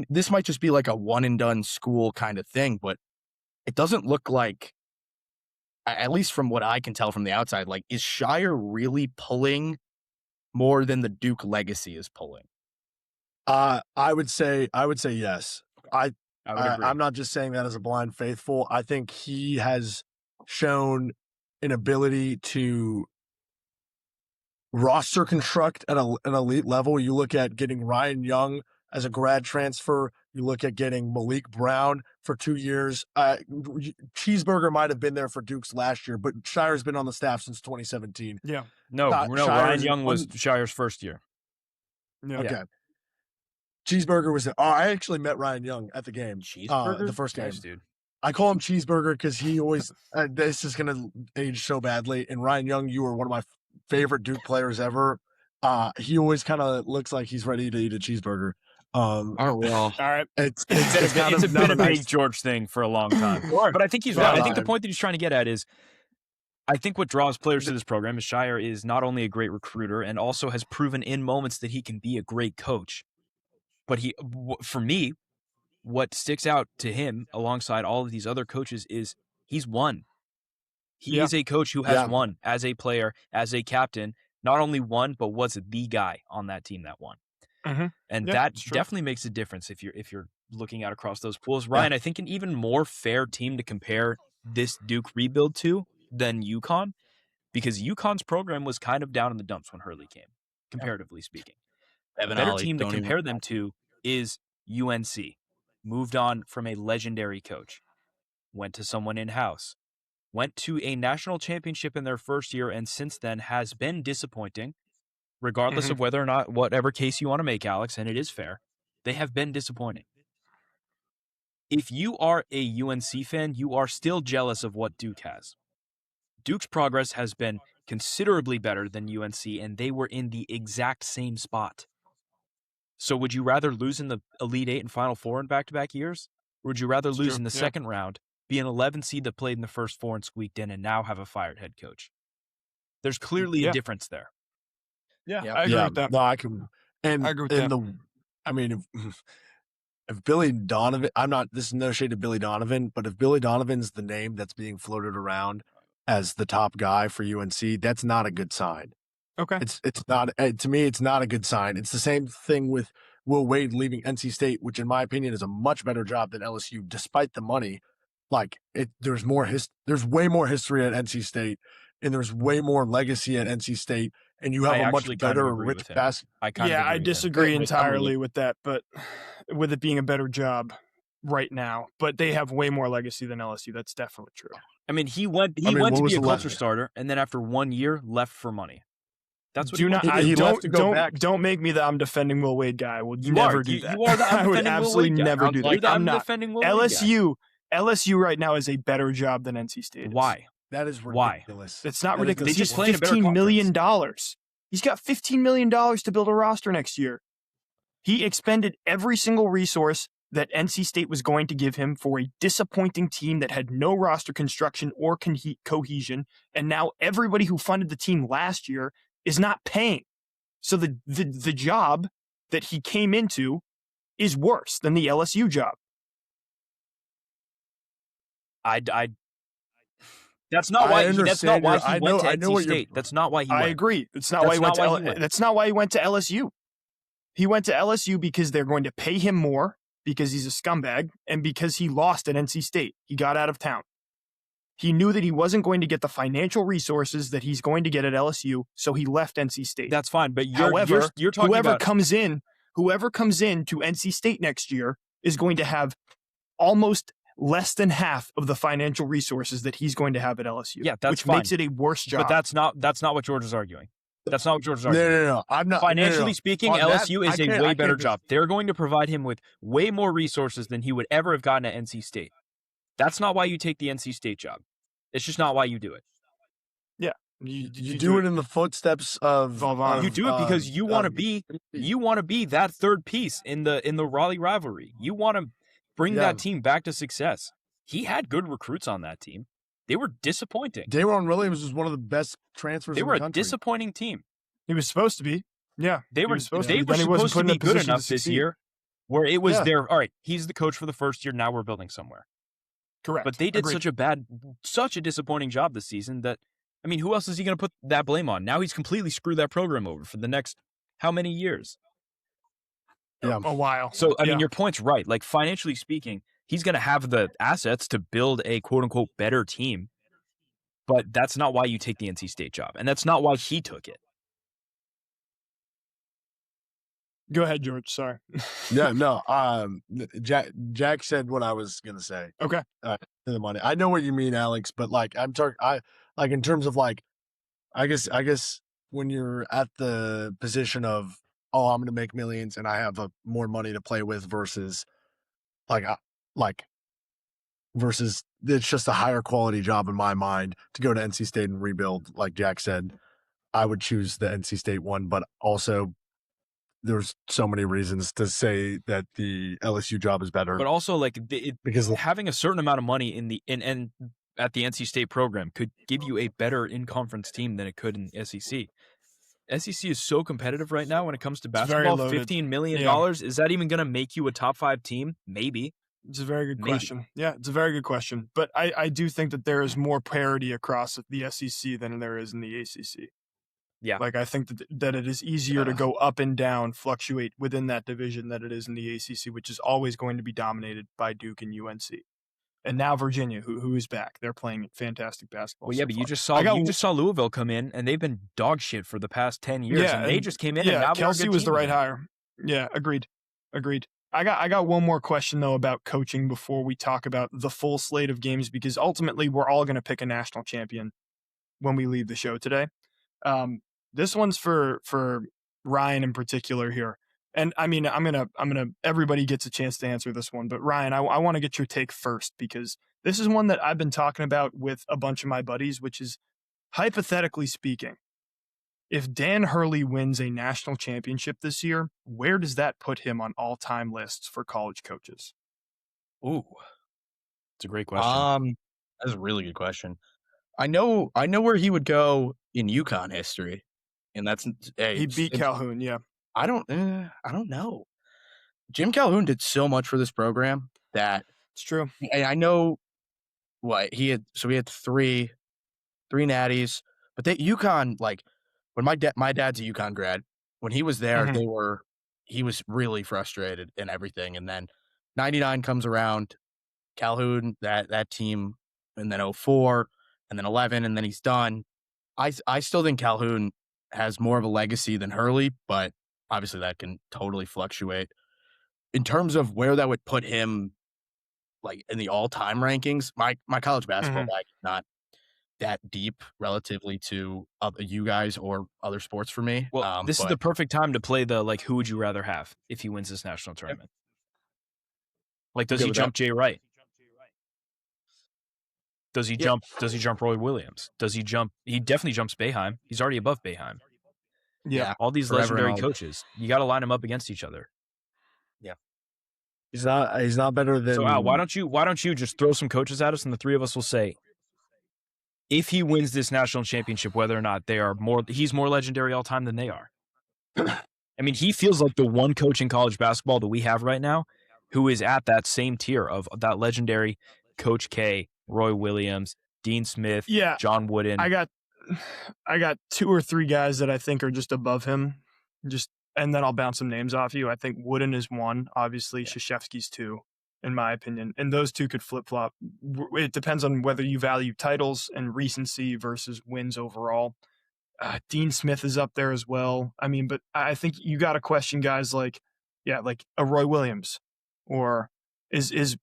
This might just be like a one and done school kind of thing, but it doesn't look like, at least from what I can tell from the outside, like, is Shire really pulling more than the Duke legacy is pulling? I would say yes. I would agree. I'm not just saying that as a blind faithful. I think he has shown an ability to roster construct at an elite level. You look at getting Ryan Young as a grad transfer. You look at getting Malik Brown for 2 years. Cheeseburger might have been there for Duke's last year, but Shire's been on the staff since 2017. Yeah. No, Ryan Young was Shire's first year. Yeah. Okay. Cheeseburger was there. Oh, I actually met Ryan Young at the game. Cheeseburger? The first game. Nice, dude. I call him Cheeseburger because he always, this is going to age so badly. And Ryan Young, you were one of my favorite Duke players ever. He always kind of looks like he's ready to eat a cheeseburger. Oh, well. All right. It's been a big George thing for a long time. But I think he's right. I think the point that he's trying to get at is, I think what draws players to this program is Shire is not only a great recruiter and also has proven in moments that he can be a great coach. But for me, what sticks out to him alongside all of these other coaches is he's won. He is a coach who has won as a player, as a captain, not only won, but was the guy on that team that won. Mm-hmm. And that definitely makes a difference if you're looking out across those pools. Ryan, I think an even more fair team to compare this Duke rebuild to than Uconn, because Uconn's program was kind of down in the dumps when Hurley came, comparatively speaking. A better team to compare them to is UNC. Moved on from a legendary coach, went to someone in-house, went to a national championship in their first year, and since then has been disappointing, regardless of whether or not, whatever case you want to make, Alex, and it is fair, they have been disappointing. If you are a UNC fan, you are still jealous of what Duke has. Duke's progress has been considerably better than UNC, and they were in the exact same spot. So would you rather lose in the Elite Eight and Final Four in back-to-back years? Or would you rather lose in the second round, be an 11 seed that played in the first four and squeaked in, and now have a fired head coach? There's clearly a difference there. Yeah, I agree with that. No, I can. And I agree with that. I mean, if Billy Donovan, this is no shade to Billy Donovan, but if Billy Donovan's the name that's being floated around as the top guy for UNC, that's not a good sign. Okay. It's not, to me, it's not a good sign. It's the same thing with Will Wade leaving NC State, which in my opinion is a much better job than LSU, despite the money. Like there's way more history at NC State, and there's way more legacy at NC State, and you have a much better rich basketball. I disagree entirely with that, but with it being a better job right now, but they have way more legacy than LSU. That's definitely true. I mean, he went to be a culture starter, and then after 1 year, left for money. That's what don't make me the I'm defending Will Wade guy. I would never do that. You are the I would absolutely never do that. I'm not. Defending Will Wade guy. LSU right now is a better job than NC State is. Why? That is ridiculous. It's not ridiculous. They just play in a better $15 million. He's got $15 million to build a roster next year. He expended every single resource that NC State was going to give him for a disappointing team that had no roster construction or cohesion, and now everybody who funded the team last year is not paying. So the job that he came into is worse than the LSU job. That's not why he went to NC State. That's not why he went. I agree. That's not why he went to LSU. He went to LSU because they're going to pay him more because he's a scumbag and because he lost at NC State. He got out of town. He knew that he wasn't going to get the financial resources that he's going to get at LSU, so he left NC State. That's fine, but you're talking whoever about comes in to NC State next year is going to have almost less than half of the financial resources that he's going to have at LSU. Yeah, that's which fine. makes it a worse job. But that's not what George is arguing. That's not what George is arguing. No. I'm not. Financially speaking, LSU is a way better job. They're going to provide him with way more resources than he would ever have gotten at NC State. That's not why you take the NC State job. It's just not why you do it. Yeah. You do it in the footsteps of you do it because you want to be that third piece in the Raleigh rivalry. You want to bring that team back to success. he had good recruits on that team. They were disappointing. Daron Williams was one of the best transfers They in were the a country. disappointing team. He was supposed to be. Yeah. They he were was supposed to they be. were Then he wasn't supposed put to in a be good position to enough this succeed. year where it was Yeah. all right, he's the coach for the first year, now we're building somewhere. Correct. But they did Agreed. such a disappointing job this season that, I mean, who else is he going to put that blame on? Now he's completely screwed that program over for the next how many years? Yeah. a while. So, I mean, Yeah. your point's right. Like, financially speaking, he's going to have the assets to build a quote-unquote better team, but that's not why you take the NC State job, and that's not why he took it. Go ahead, George. Sorry. Yeah, no. Jack said what I was gonna say. Okay. To the money. I know what you mean, Alex, but like I'm talking, like in terms of like, I guess when you're at the position of, oh, I'm gonna make millions and I have more money to play with versus versus it's just a higher quality job in my mind to go to NC State and rebuild. Like Jack said, I would choose the NC State one, but also there's so many reasons to say that the LSU job is better. But also, like, because having a certain amount of money in at the NC State program could give you a better in-conference team than it could in SEC. SEC is so competitive right now when it comes to very basketball. loaded. $15 million, Yeah. is that even going to make you a top 5 team? Maybe. It's a very good Maybe. question. Yeah, it's a very good question. But I do think that there is more parity across the SEC than there is in the ACC. Yeah. Like, I think that it is easier to go up and down, fluctuate within that division than it is in the ACC, which is always going to be dominated by Duke and UNC. And now Virginia, who is back. They're playing fantastic basketball. Well, yeah, so but far. you just saw Louisville come in, and they've been dog shit for the past 10 years. Yeah, and they and- just came in, Yeah, and now Kelsey they're a good was the team right again. hire. Yeah, agreed. I got one more question though about coaching before we talk about the full slate of games, because ultimately we're all going to pick a national champion when we leave the show today. This one's for Ryan in particular here, and I mean I'm gonna everybody gets a chance to answer this one, but Ryan, I want to get your take first, because this is one that I've been talking about with a bunch of my buddies, which is, hypothetically speaking, if Dan Hurley wins a national championship this year, where does that put him on all-time lists for college coaches? Ooh, it's a great question. That's a really good question. I know where he would go in Uconn history, and that's He beat Calhoun, yeah. I don't know. Jim Calhoun did so much for this program that It's true. I know what he had. So he had three natties, but they Uconn, like, when my dad's a Uconn grad, when he was there, Mhm. he was really frustrated and everything. And then 99 comes around, Calhoun, that team, and then 04, and then 11, and then he's done. I still think Calhoun has more of a legacy than Hurley, but obviously that can totally fluctuate. In terms of where that would put him, like, in the all-time rankings, my college basketball bag is not that deep relatively to you guys or other sports for me. Well, this is the perfect time to play the, like, who would you rather have if he wins this national tournament? Like, does Good he with jump that. Jay Wright? Does he Yeah. jump Roy Williams? He definitely jumps Boeheim. He's already above Boeheim. Yeah. All these Forever and legendary always. coaches. You got to line them up against each other. he's not better than. So Al, why don't you just throw some coaches at us, and the three of us will say, if he wins this national championship, whether or not he's more legendary all time than they are. I mean, he feels like the one coach in college basketball that we have right now who is at that same tier of that legendary Coach K, Roy Williams, Dean Smith, Yeah. John Wooden. I got 2 or 3 guys that I think are just above him. And then I'll bounce some names off you. I think Wooden is 1, obviously. Krzyzewski's 2, in my opinion. And those 2 could flip-flop. It depends on whether you value titles and recency versus wins overall. Dean Smith is up there as well. I mean, but I think you got to question guys like a Roy Williams, or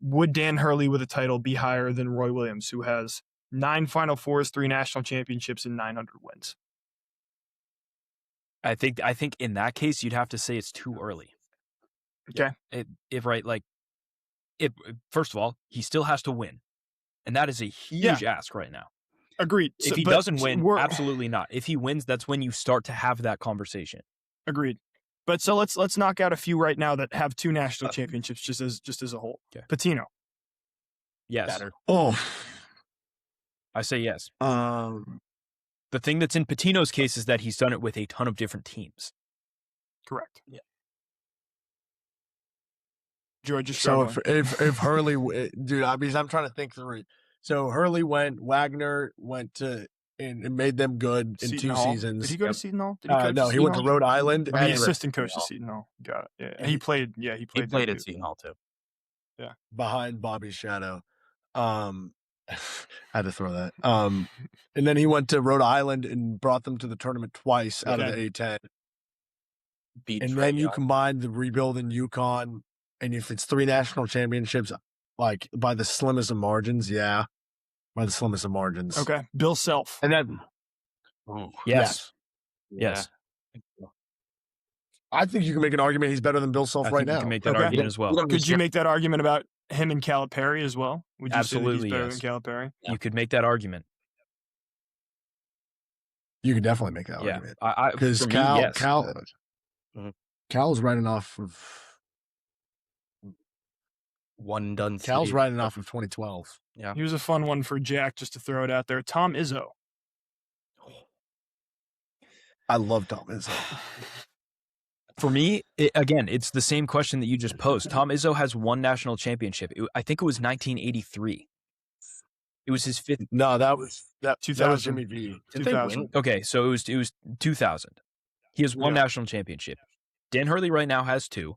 would Dan Hurley with a title be higher than Roy Williams, who has 9 Final Fours, 3 national championships, and 900 wins? I think in that case you'd have to say it's too early. Okay. First of all, he still has to win, and that is a huge ask right now. Agreed. If he doesn't win, absolutely not. If he wins, that's when you start to have that conversation. Agreed. But so let's knock out a few right now that have 2 national championships just as a whole. Okay. Patino. Yes. better. Oh, I say yes. um, The thing that's in Patino's case is that he's done it with a ton of different teams. Correct. Yeah. George is so struggling. if Hurley, dude, I mean, I'm trying to think through. So Hurley went, Wagner went to and made them good in Seton 2 Hall. seasons. Did he go to Seton Hall? Did he coach No, at he went to Seton Hall? Rhode Island. Or he and assistant coach to Hall. Seton Hall. Got it. Yeah. And He played. Yeah, he He played. played there, at too. Seton Hall too. behind Bobby's shadow. I had to throw that. And then he went to Rhode Island and brought them to the tournament twice out of Okay. the A10. Beat And Trey then you Young. combine the rebuild in Uconn, and if it's 3 national championships, like by the slimmest of margins, yeah, by the slimmest of margins. Okay. Bill Self. And then Ooh, Yes. yeah. Yes. I think you can make an argument he's better than Bill Self I right think now. you can make that Okay. argument as well. Could you make that argument about him and Calipari as well? Would you Absolutely, say that he's better yes. than Calipari? Yeah. You could make that argument. You could definitely make that Yeah. argument Because because yes. Mhm. Cal's writing off of One done. Cal's city. writing off of 2012. Yeah. Here's a fun one for Jack, just to throw it out there. Tom Izzo. I love Tom Izzo. For me, again, it's the same question that you just posed. Tom Izzo has 1 national championship. I think it was 1983. It was his 5th. No, that was 2000. Jimmy V. Did they 2000. win? Okay, so it was 2000. He has 1 Yeah. national championship. Dan Hurley right now has 2.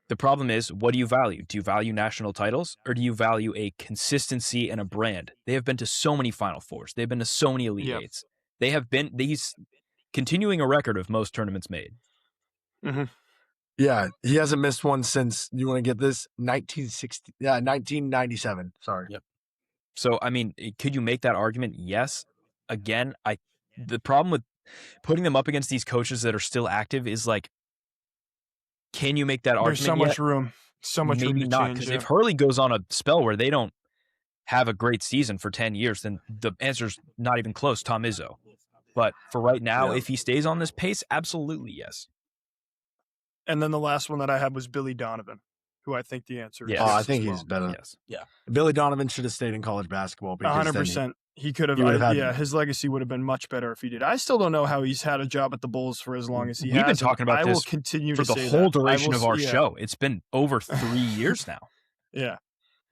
The problem is, what do you value? Do you value national titles, or do you value a consistency and a brand? They have been to so many Final Fours. They've been to so many Elite Yeah. Eights. They have been these continuing a record of most tournaments made. Yeah, he hasn't missed one since, you want to get this, 1997. Sorry. Yep. So, I mean, could you make that argument? Yes. Again, the problem with putting them up against these coaches that are still active is like, can you make that argument? There's so much yet? room. So much room Maybe to not, change. because Yeah. if Hurley goes on a spell where they don't have a great season for 10 years, then the answer's not even close. Tom Izzo. But for right now, Yeah. if he stays on this pace, absolutely yes. And then the last one that I had was Billy Donovan, who I think the answer is. Yes. Oh, I yes think as he's well. better. Yes. Billy Donovan should have stayed in college basketball. because then 100%. He could have. he would have had- Yeah, his legacy would have been much better if he did. I still don't know how he's had a job at the Bulls for as long as he We've has. been and talking about I will this continue for to the say whole that. I duration will of our s- yeah, show. It's been over 3 years now. Yeah.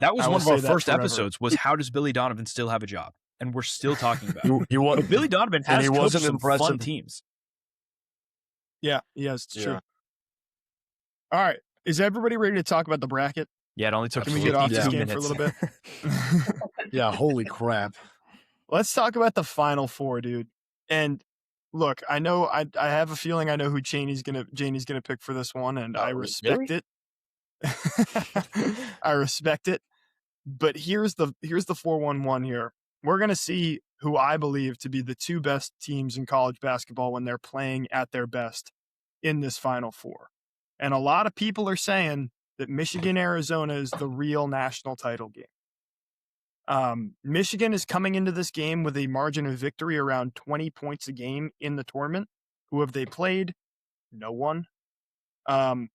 That was I one will of our say that first forever. episodes was how does Billy Donovan still have a job? And we're still talking about it. He was, But Billy Donovan And has he coached wasn't some fun impressive. teams. Yeah. Yes, it's true. Yeah. All right. Is everybody ready to talk about the bracket? Yeah, it only took Can we get off this 52 game for a minutes. little bit? Yeah, holy crap. Let's talk about the Final Four, dude. And look, I know I have a feeling I know who Janie's gonna pick for this one, and I respect it. I respect it. But here's the 4-1-1 here. We're gonna see who I believe to be the 2 best teams in college basketball when they're playing at their best in this Final Four. And a lot of people are saying that Michigan, Arizona is the real national title game. Michigan is coming into this game with a margin of victory around 20 points a game in the tournament. Who have they played? No one. And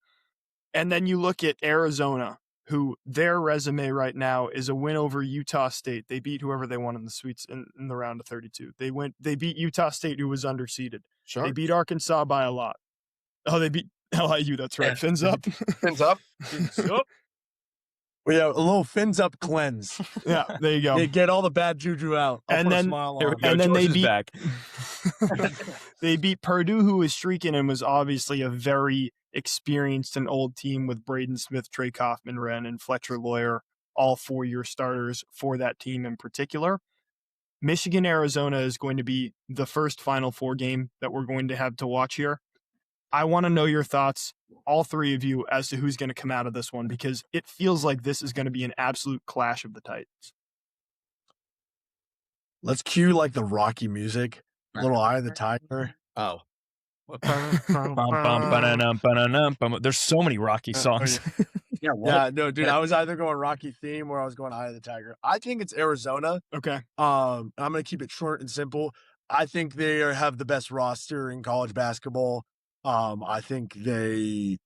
then you look at Arizona, who their resume right now is a win over Utah State. They beat whoever they won in the sweets in the round of 32. They beat Utah State, who was underseeded. Sure. They beat Arkansas by a lot. Oh, they beat LIU. That's right. Fins up. Fins up. We have a little fins up cleanse. Yeah, there you go. They get all the bad juju out. I'll And put a then- smile Here we on. go. And then George they is beat back. they beat Purdue, who was streaking and was obviously a experienced and old team with Braden Smith, Trey Kaufman-Wren, and Fletcher Lawyer, all 4-year starters for that team in particular. Michigan, Arizona is going to be the first Final Four game that we're going to have to watch here. I want to know your thoughts, all 3 of you, as to who's going to come out of this one, because it feels like this is going to be an absolute clash of the Titans. Let's cue like the Rocky music. Little Eye of the Tiger. Oh. Bum, bum, ba-da-dum, ba-da-dum, bum. There's so many Rocky songs. Yeah. What? Yeah, no, dude. I was either going Rocky theme or I was going Eye of the Tiger. I think it's Arizona. Okay. I'm gonna keep it short and simple. I think they have the best roster in college basketball. I think they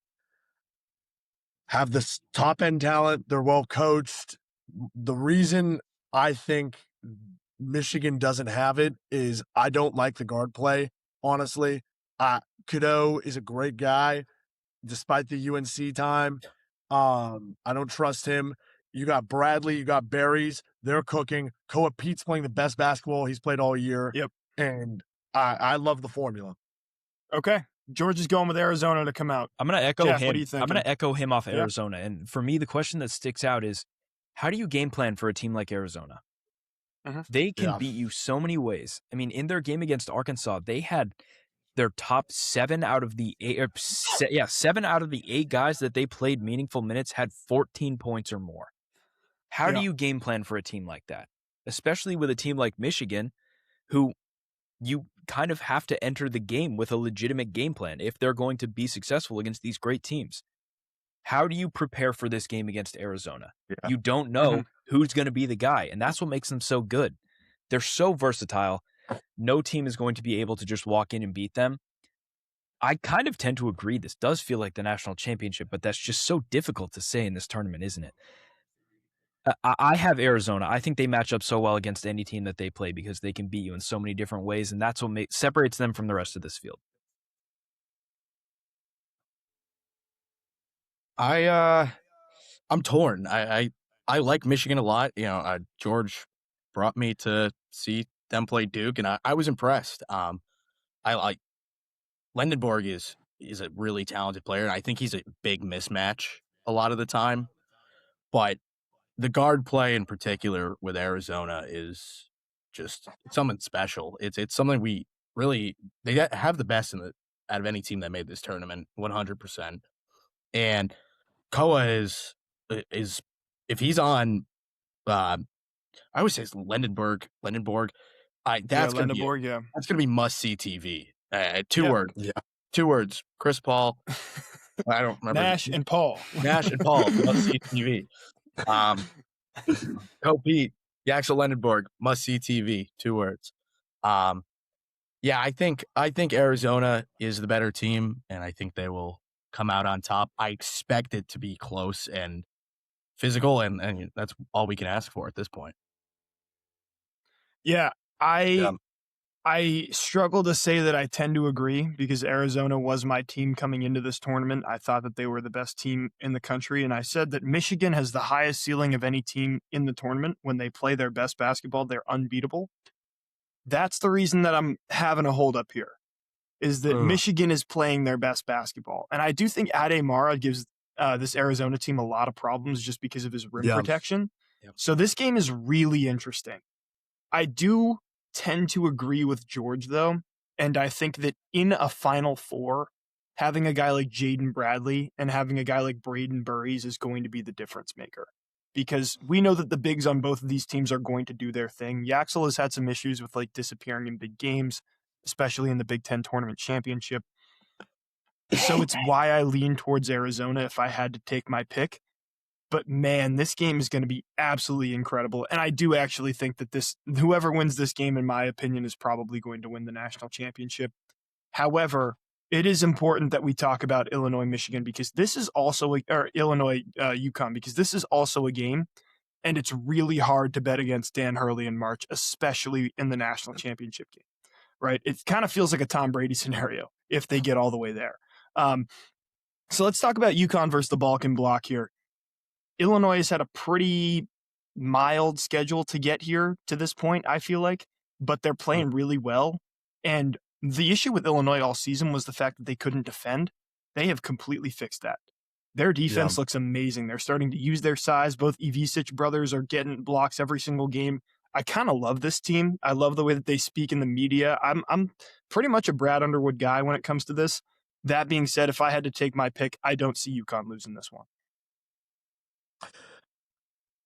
have this top end talent. They're well coached. The reason I think Michigan doesn't have it is I don't like the guard play, honestly. Cadeau is a great guy, despite the UNC time. I don't trust him. You got Bradley, you got Berries. They're cooking. Koa Pete's playing the best basketball he's played all year. Yep. And I love the formula. Okay. George is going with Arizona to come out. I'm going to echo Jeff, him. what do you I'm going thinking? to echo him off Yeah. Arizona. And for me, the question that sticks out is, how do you game plan for a team like Arizona? They can beat you so many ways. I mean, in their game against Arkansas, they had their top 7 out of the 8, 7 out of the 8 guys that they played meaningful minutes had 14 points or more. How do you game plan for a team like that? Especially with a team like Michigan, who you kind of have to enter the game with a legitimate game plan if they're going to be successful against these great teams. How do you prepare for this game against Arizona? Yeah. You don't know who's going to be the guy, and that's what makes them so good. They're so versatile. No team is going to be able to just walk in and beat them. I kind of tend to agree. This does feel like the national championship, but that's just so difficult to say in this tournament, isn't it? I have Arizona. I think they match up so well against any team that they play because they can beat you in so many different ways, and that's what separates them from the rest of this field. I'm torn. I like Michigan a lot. You know, George brought me to see them play Duke, and I was impressed. I like Lendenborg is a really talented player, and I think he's a big mismatch a lot of the time. But the guard play in particular with Arizona is just something special. It's something we really they have the best out of any team that made this tournament, 100%. And Koa is if he's on, I always say it's Lendenborg. That's gonna be must see TV. Two words. Chris Paul. I don't remember. Nash and Paul must see TV. Pete, Yaxel Lendenborg, must see TV. 2 words. Yeah, I think Arizona is the better team, and I think they will come out on top. I expect it to be close and physical, and that's all we can ask for at this point. Yeah, I struggle to say that I tend to agree because Arizona was my team coming into this tournament. I thought that they were the best team in the country, and I said that Michigan has the highest ceiling of any team in the tournament. When they play their best basketball, they're unbeatable. That's the reason that I'm having a hold up here, is that Michigan is playing their best basketball. And I do think Ade Mara gives this Arizona team a lot of problems just because of his rim protection. Yep. So this game is really interesting. I do tend to agree with George, though, and I think that in a Final Four, having a guy like Jaden Bradley and having a guy like Braden Burries is going to be the difference maker. Because we know that the bigs on both of these teams are going to do their thing. Yaxel has had some issues with like disappearing in big games, especially in the Big Ten Tournament Championship. So it's why I lean towards Arizona if I had to take my pick. But man, this game is going to be absolutely incredible. And I do actually think that whoever wins this game, in my opinion, is probably going to win the national championship. However, it is important that we talk about Illinois, Michigan, because this is also, or Illinois, Uconn, because this is also a game. And it's really hard to bet against Dan Hurley in March, especially in the national championship game, right? It kind of feels like a Tom Brady scenario if they get all the way there. So let's talk about Uconn versus the Balkan block here. Illinois has had a pretty mild schedule to get here to this point, I feel like, but they're playing really well. And the issue with Illinois all season was the fact that they couldn't defend. They have completely fixed that. Their defense looks amazing. They're starting to use their size. Both Ivisic brothers are getting blocks every single game. I kind of love this team. I love the way that they speak in the media. I'm pretty much a Brad Underwood guy when it comes to this. That being said, if I had to take my pick, I don't see UConn losing this one.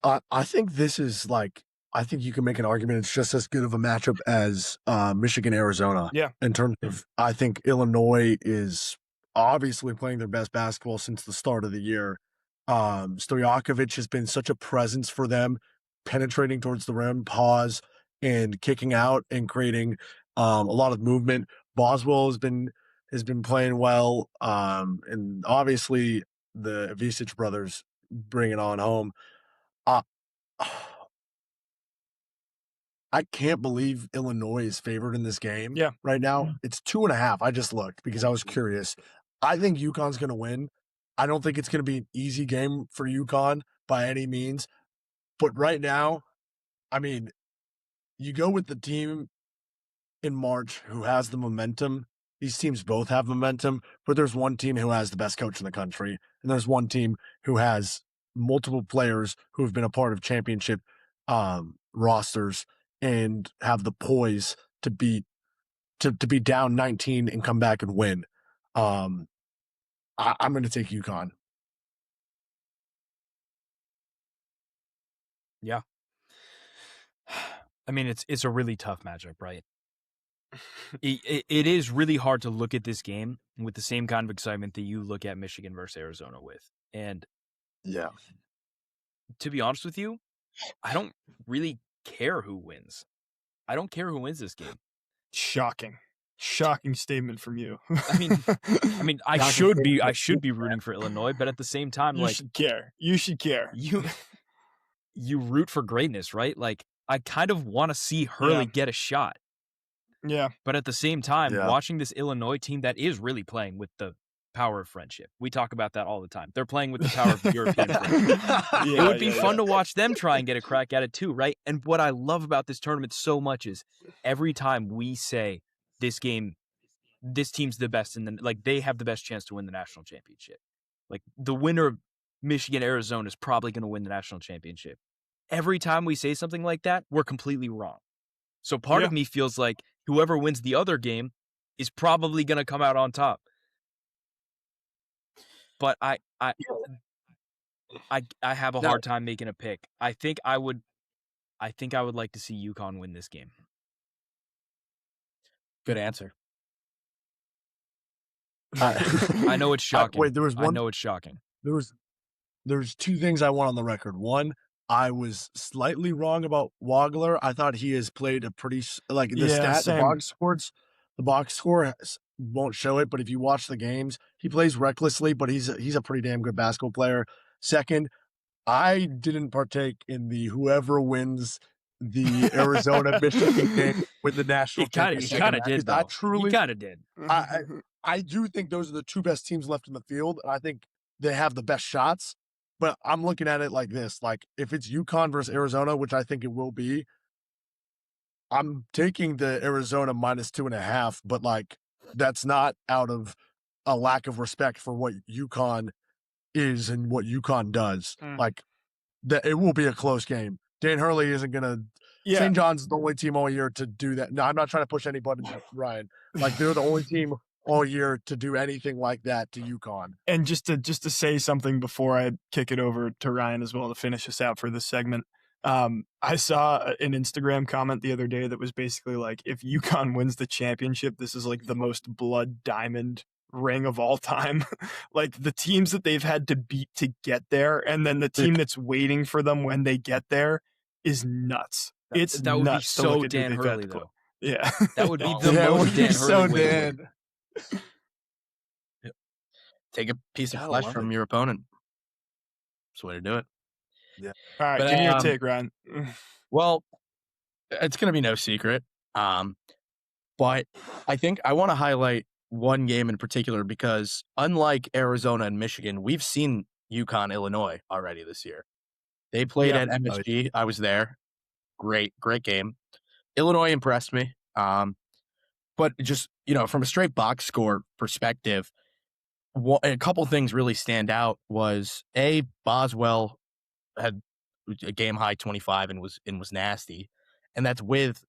I think this is I think you can make an argument it's just as good of a matchup as Michigan, Arizona. Yeah. In terms of, I think Illinois is obviously playing their best basketball since the start of the year. Stojakovic has been such a presence for them, penetrating towards the rim, pause, and kicking out and creating a lot of movement. Boswell has been playing well, and obviously the Ivisic brothers bring it on home. Uh, I can't believe Illinois is favored in this game Yeah. right now. It's 2.5. I just looked because I was curious. I think UConn's going to win. I don't think it's going to be an easy game for UConn by any means. But right now, I mean, you go with the team in March who has the momentum. These teams both have momentum, but there's one team who has the best coach in the country, and there's one team who has multiple players who have been a part of championship rosters and have the poise to be down 19 and come back and win. I'm going to take UConn. Yeah. I mean, it's a really tough matchup, right? It is really hard to look at this game with the same kind of excitement that you look at Michigan versus Arizona with. And yeah, to be honest with you, I don't really care who wins. I don't care who wins this game. Shocking statement from you. I mean, I should be rooting for Illinois, but at the same time, you should care. You should care. You root for greatness, right? Like, I kind of want to see Hurley get a shot. Yeah. But at the same time, watching this Illinois team that is really playing with the power of friendship. We talk about that all the time. They're playing with the power of European friendship. It would be fun to watch them try and get a crack at it too, right? And what I love about this tournament so much is every time we say this team's the best they have the best chance to win the national championship. Like, the winner of Michigan, Arizona is probably going to win the national championship. Every time we say something like that, we're completely wrong. So part of me feels like whoever wins the other game is probably going to come out on top. But I have a hard time making a pick. I think I would like to see UConn win this game. Good answer. I know it's shocking. Wait, there was one. I know it's shocking. There's two things I want on the record. One, I was slightly wrong about Wagler. I thought he has played a pretty the box score won't show it, but if you watch the games, he plays recklessly, but he's a pretty damn good basketball player. Second, I didn't partake in the whoever wins the Arizona Michigan game with the national championship. He kind of did. He kind of did. I do think those are the two best teams left in the field, and I think they have the best shots. But I'm looking at it like this: like, if it's UConn versus Arizona, which I think it will be, I'm taking the Arizona -2.5. But like, that's not out of a lack of respect for what UConn is and what UConn does. Like, that it will be a close game. Dan Hurley isn't gonna. Yeah. St. John's the only team all year to do that. No, I'm not trying to push anybody, Ryan. Like, they're the only team all year to do anything like that to UConn. And just to say something before I kick it over to Ryan as well to finish us out for this segment, I saw an Instagram comment the other day that was basically like, if UConn wins the championship, this is like the most blood diamond ring of all time. Like, the teams that they've had to beat to get there, and then the team that's waiting for them when they get there is nuts. That would be so Dan Hurley, though. Yeah. That would be the most Dan Hurley win. Take a piece of flesh from your opponent. That's the way to do it. Yeah. All right, give me your take, Ryan. Well, it's going to be no secret. But I think I want to highlight one game in particular because unlike Arizona and Michigan, we've seen UConn, Illinois already this year. They played at MSG. I was there. Great game. Illinois impressed me. But just, from a straight box score perspective, a couple things really stand out was Boswell had a game high 25 and was nasty, and that's with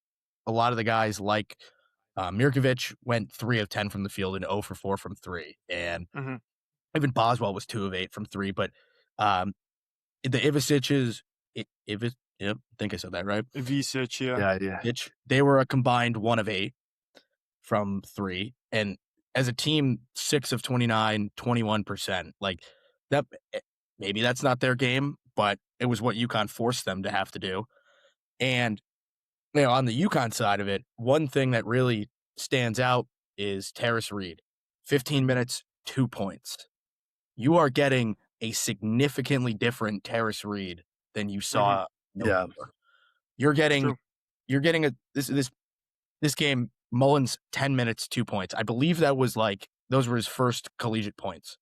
a lot of the guys like Mirkovic went 3 of 10 from the field and 0 for 4 from 3, and even Boswell was 2 of 8 from 3. But the Ivisic I think I said that right. Ivisic, yeah. They were a combined 1 of 8 from 3, and as a team, 6 of 29, 21%. Like, that, maybe that's not their game, but it was what UConn forced them to have to do. And, on the UConn side of it, one thing that really stands out is Terrace Reed. 15 minutes, 2 points. you are getting a significantly different Terrace Reed than you saw. in Yeah. November. You're getting this game. Mullins 10 minutes, 2 points. I believe those were his first collegiate points.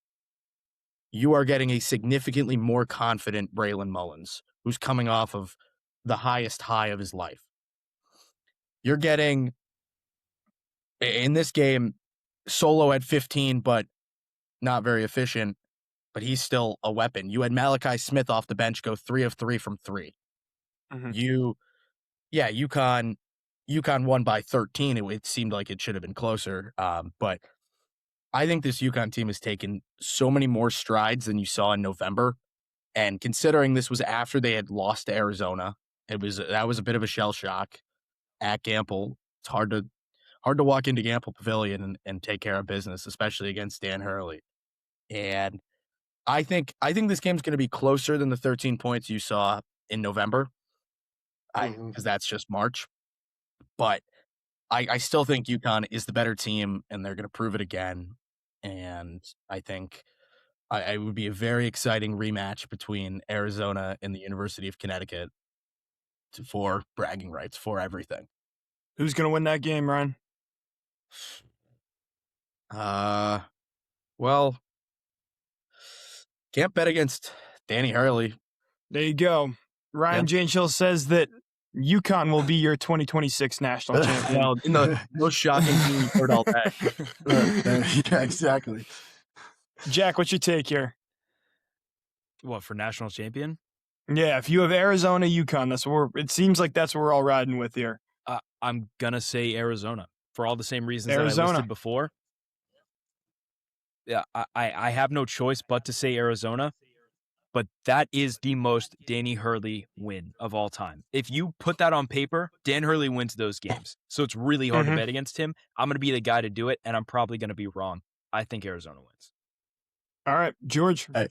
You are getting a significantly more confident Braylon Mullins, who's coming off of the highest high of his life. You're getting, in this game, Solo at 15, but not very efficient, but he's still a weapon. You had Malachi Smith off the bench go 3 of 3 from 3. Mhm. UConn won by 13. It seemed like it should have been closer, but I think this UConn team has taken so many more strides than you saw in November. And considering this was after they had lost to Arizona, that was a bit of a shell shock at Gamble. It's hard to walk into Gamble Pavilion and take care of business, especially against Dan Hurley. And I think this game's going to be closer than the 13 points you saw in November, because that's just March. But I still think UConn is the better team, and they're going to prove it again. And I think it would be a very exciting rematch between Arizona and the University of Connecticut for bragging rights, for everything. Who's going to win that game, Ryan? Well, can't bet against Danny Hurley. There you go. Ryan Jainchill says that UConn will be your 2026 national champion. Well, in the most shocking thing you've heard all day. Yeah, exactly. Jack, what's your take here? What, for national champion? Yeah, if you have Arizona, UConn, it seems like that's what we're all riding with here. I'm going to say Arizona for all the same reasons that I Arizona. listed before. Yeah, I have no choice but to say Arizona, but that is the most Danny Hurley win of all time. If you put that on paper, Dan Hurley wins those games. So it's really hard to bet against him. I'm going to be the guy to do it, and I'm probably going to be wrong. I think Arizona wins. All right, George. Hey,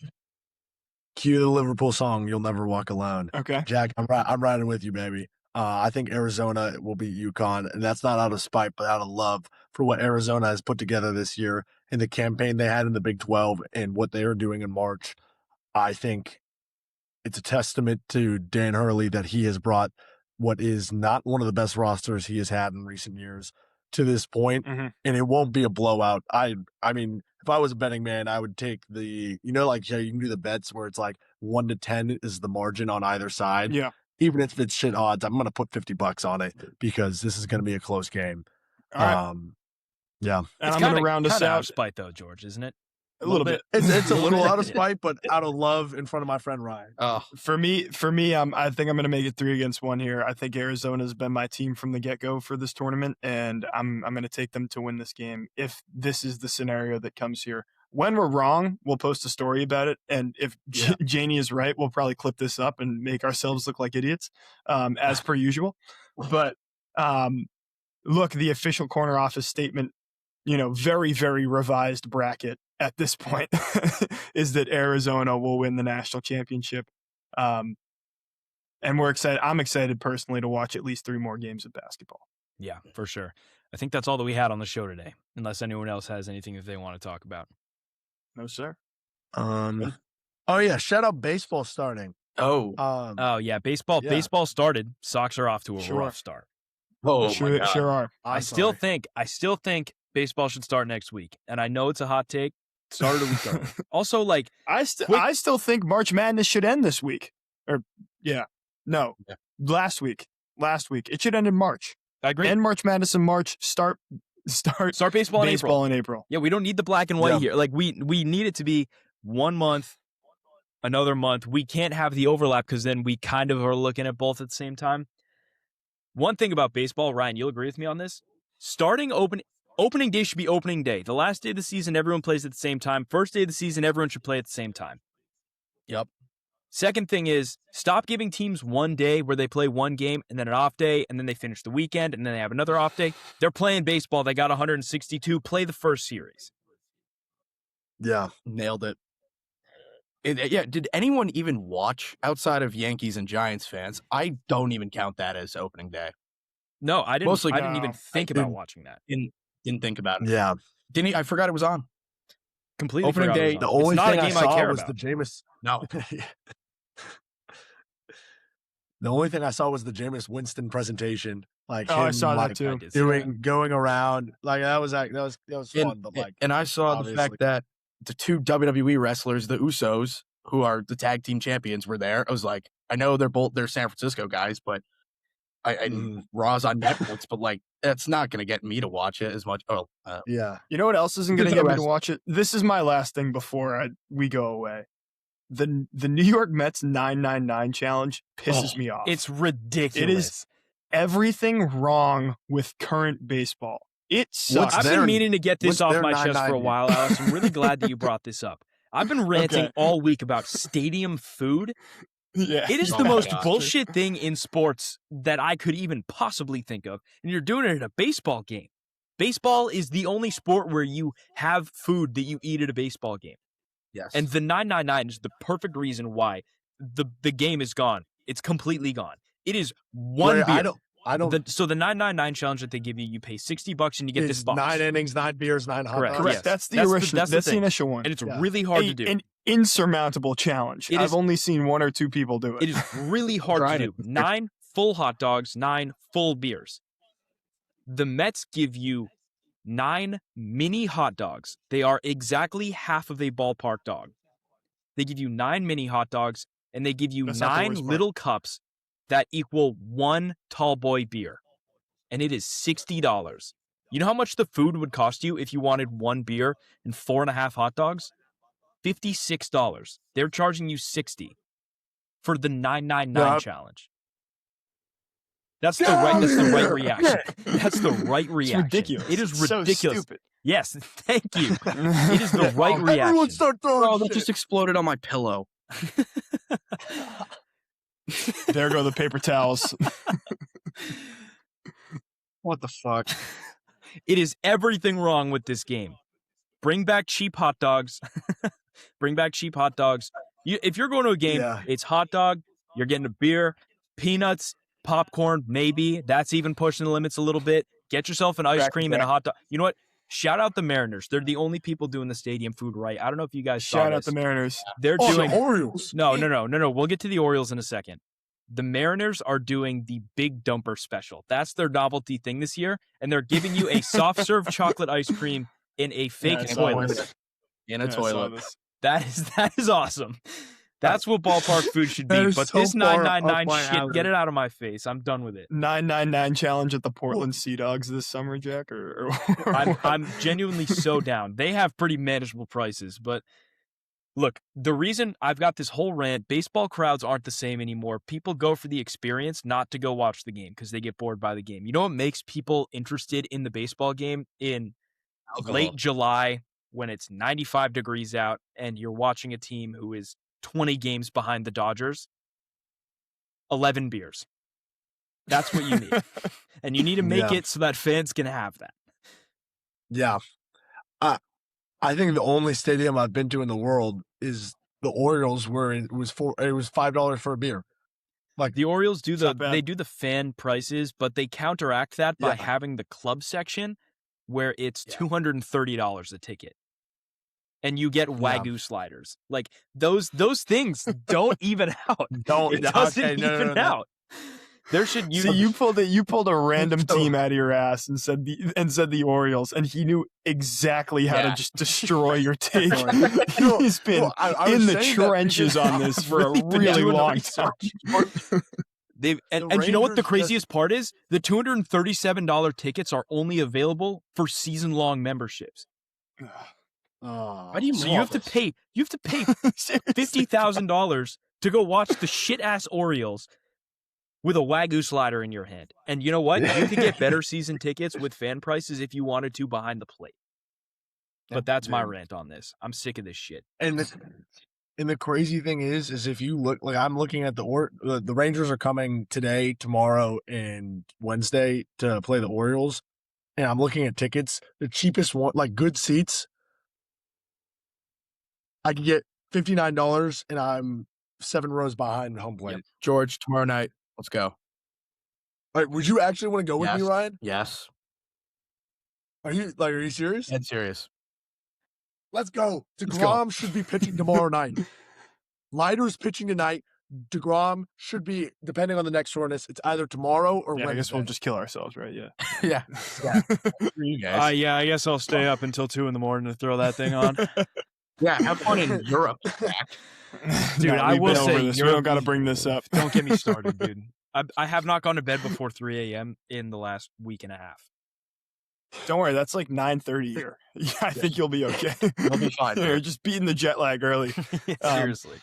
cue the Liverpool song, You'll Never Walk Alone. Okay. Jack, I'm riding with you, baby. I think Arizona will beat UConn, and that's not out of spite, but out of love for what Arizona has put together this year and the campaign they had in the Big 12 and what they are doing in March. I think it's a testament to Dan Hurley that he has brought what is not one of the best rosters he has had in recent years to this point, and it won't be a blowout. I mean, if I was a betting man, I would take you can do the bets where it's like 1 to 10 is the margin on either side. Yeah. Even if it's shit odds, I'm going to put $50 on it because this is going to be a close game. All right. Yeah. And I'm going to round us Out out. of spite, though, George, isn't it? A little bit. It's a little out of spite, but out of love in front of my friend Ryan. For me, I think I'm going to make it 3-1 here. I think Arizona's been my team from the get-go for this tournament, and I'm going to take them to win this game if this is the scenario that comes here. When we're wrong, we'll post a story about it, and if Janie is right, we'll probably clip this up and make ourselves look like idiots, as per usual. But look, the official corner office statement, very, very revised bracket at this point is that Arizona will win the national championship. And we're excited. I'm excited personally to watch at least 3 more games of basketball. Yeah, for sure. I think that's all that we had on the show today, unless anyone else has anything that they want to talk about. No, sir. Oh yeah, shout out baseball starting. Yeah, baseball started. Sox are off to a rough start. Sure are. I still think baseball should start next week, and I know it's a hot take. Started a week early. Also, I still think March Madness should end this week. Last week. It should end in March. I agree. End March Madness in March. Start baseball in April. Yeah, we don't need the black and white here. We need it to be 1 month, another month. We can't have the overlap because then we kind of are looking at both at the same time. One thing about baseball, Ryan, you'll agree with me on this. Opening day should be opening day. The last day of the season, everyone plays at the same time. First day of the season, everyone should play at the same time. Yep. Second thing is, stop giving teams one day where they play one game and then an off day, and then they finish the weekend, and then they have another off day. They're playing baseball. They got 162. Play the first series. Yeah. Nailed it. Did anyone even watch outside of Yankees and Giants fans? I don't even count that as opening day. No, I didn't. I didn't even think about watching that. Didn't think about it. Yeah. I forgot it was on. Completely Opening forgot it was day, on. The It's only not a thing I game I saw care was about. the Jameis. No. The only thing I saw was the Jameis Winston presentation, like Oh, I him saw that like too. going around. Like that was fun, but like and I saw the obviously. fact that the two WWE wrestlers, the Usos, who are the tag team champions, were there. I was like, I know they're San Francisco guys, but Raw's on Netflix, but like that's not going to get me to watch it as much. Yeah. You know what else isn't Because going to the get me to rest- watch it? This is my last thing before we go away. The New York Mets 999 challenge pisses me off. It's ridiculous. Everything wrong with current baseball. It sucks. I've been meaning to get this what's off their my chest for a 990? while, Alex. I'm really glad that you brought this up. I've been ranting Okay. all week about stadium food. Yeah. It is Oh the my most gosh. bullshit thing in sports that I could even possibly think of. And you're doing it at a baseball game. Baseball is the only sport where you have food that you eat at a baseball game. Yes. And the 999 is the perfect reason why the game is gone. It's completely gone. It is one Wait, beer. I don't. So the 999 challenge that they give you, you pay $60 and you get this It's box. 9 innings, 9 beers, 9 hot Correct. dogs. Correct. Yes. That's the That's the- original. that's the That's the thing. initial one. And it's Yeah. really hard to do. An insurmountable challenge. It I've is- only seen one or two people do it. It is really hard to Tried do. it. 9 full hot dogs, 9 full beers. The Mets give you 9 mini hot dogs. They are exactly half of a ballpark dog. They give you 9 mini hot dogs, and they give you That's not the 9 worst part. little cups that equal 1 tall boy beer. And it is $60. You know how much the food would cost you if you wanted 1 beer and 4.5 hot dogs? $56. They're charging you $60 for the 999 Yeah. challenge. That's the Get right. outta That's the right here. reaction. That's the right It's reaction. ridiculous. It is It's so ridiculous. stupid. Yes, thank you. It is the right Everyone reaction. start throwing Oh, that shit. just exploded on my pillow. There go the paper towels. What the fuck? It is everything wrong with this game. Bring back cheap hot dogs. Bring back cheap hot dogs. If you're going to a game, Yeah. it's hot dog, you're getting a beer, peanuts, popcorn, maybe. That's even pushing the limits a little bit. Get yourself an ice Cracker cream and a Jack. hot dog. You know what? Shout out the Mariners. They're the only people doing the stadium food right. I don't know if you guys saw Shout out this. the Mariners. They're Oh, doing the Orioles. No. We'll get to the Orioles in a second. The Mariners are doing the Big Dumper special. That's their novelty thing this year, and they're giving you a soft serve chocolate ice cream in a fake I saw toilet. this. In a Yeah, I saw toilet. this. That is awesome. That's what ballpark food should That be. is But so this far 999 up my shit, alley. get it out of my face. I'm done with it. 999 challenge at the Portland Sea Dogs this summer, Jack? Or I'm genuinely so down. They have pretty manageable prices, but look, the reason I've got this whole rant, baseball crowds aren't the same anymore. People go for the experience, not to go watch the game because they get bored by the game. You know what makes people interested in the baseball game in late July when it's 95 degrees out and you're watching a team who is 20 games behind the Dodgers? 11 beers. That's what you need. And you need to make Yeah. it so that fans can have that. Yeah. I think the only stadium I've been to in the world is the Orioles, where it was $5 for a beer. Like The Orioles do not bad. they do the fan prices, but they counteract that by Yeah. having the club section where it's Yeah. $230 a ticket. And you get Wagyu sliders. Like those things don't even out. don't It doesn't okay, no, even no. out. There should See, you pulled a random team out of your ass and said the Orioles, and he knew exactly how to Yeah. just destroy your take. No, He's been well, I was in the saying that trenches because on this for a really been really doing the long research. time. And you know what the Rangers craziest part is? The $237 tickets are only available for season-long memberships. Oh. Why do you So know you all have to this? pay Seriously. $50,000 to go watch the shit-ass Orioles with a Wagyu slider in your hand. And you know what? You could get better season tickets with fan prices if you wanted to behind the plate. But that's my dude. rant on this. I'm sick of this shit. And the crazy thing is if you look, like I'm looking at the Rangers are coming today, tomorrow, and Wednesday to play the Orioles, and I'm looking at tickets. The cheapest one, like good seats, I can get $59, and I'm 7 rows behind home plate. Yeah. George, tomorrow night. Let's go. All right, would you actually want to go with me, Yes. Ryan? Yes. Are you serious? Dead serious. Let's go. go. DeGrom should be pitching tomorrow night. Leiter's pitching tonight. DeGrom should be, depending on the next shortness, it's either tomorrow or Yeah, Wednesday. I guess we'll just kill ourselves, right? Yeah. Yeah. For you guys. Yeah, I guess I'll stay up until 2 in the morning to throw that thing on. Yeah, have fun in Europe, Zach. Dude, No, I we've will been over say this. We you're- don't got to bring this up. Don't get me started, dude. I have not gone to bed before 3 a.m. in the last week and a half. Don't worry, that's like 9:30 here. Yeah, I think you'll be okay. You'll be fine. You're just beating the jet lag early. Seriously.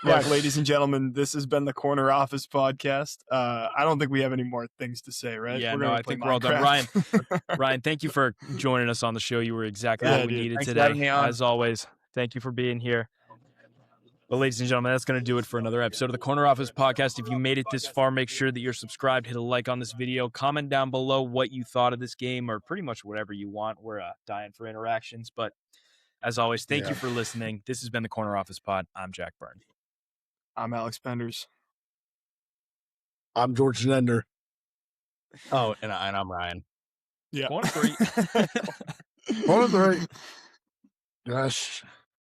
Look, ladies and gentlemen, this has been the Corner Office podcast. I don't think we have any more things to say, right? Yeah, We're no, gonna I play think we're all done. Minecraft. Ryan, thank you for joining us on the show. You were exactly Yeah, what we dude. needed Thanks for having today. me on. As always, thank you for being here. But ladies and gentlemen, that's going to do it for another episode of the Corner Office podcast. If you made it this far, make sure that you're subscribed, hit a like on this video, comment down below what you thought of this game, or pretty much whatever you want. We're dying for interactions. But as always, thank you for listening. This has been the Corner Office pod. I'm Jack Byrne. I'm Alex Penders. I'm George Nender. Oh, and I'm Ryan. Yeah. Corner 3. Corner 3. Gosh.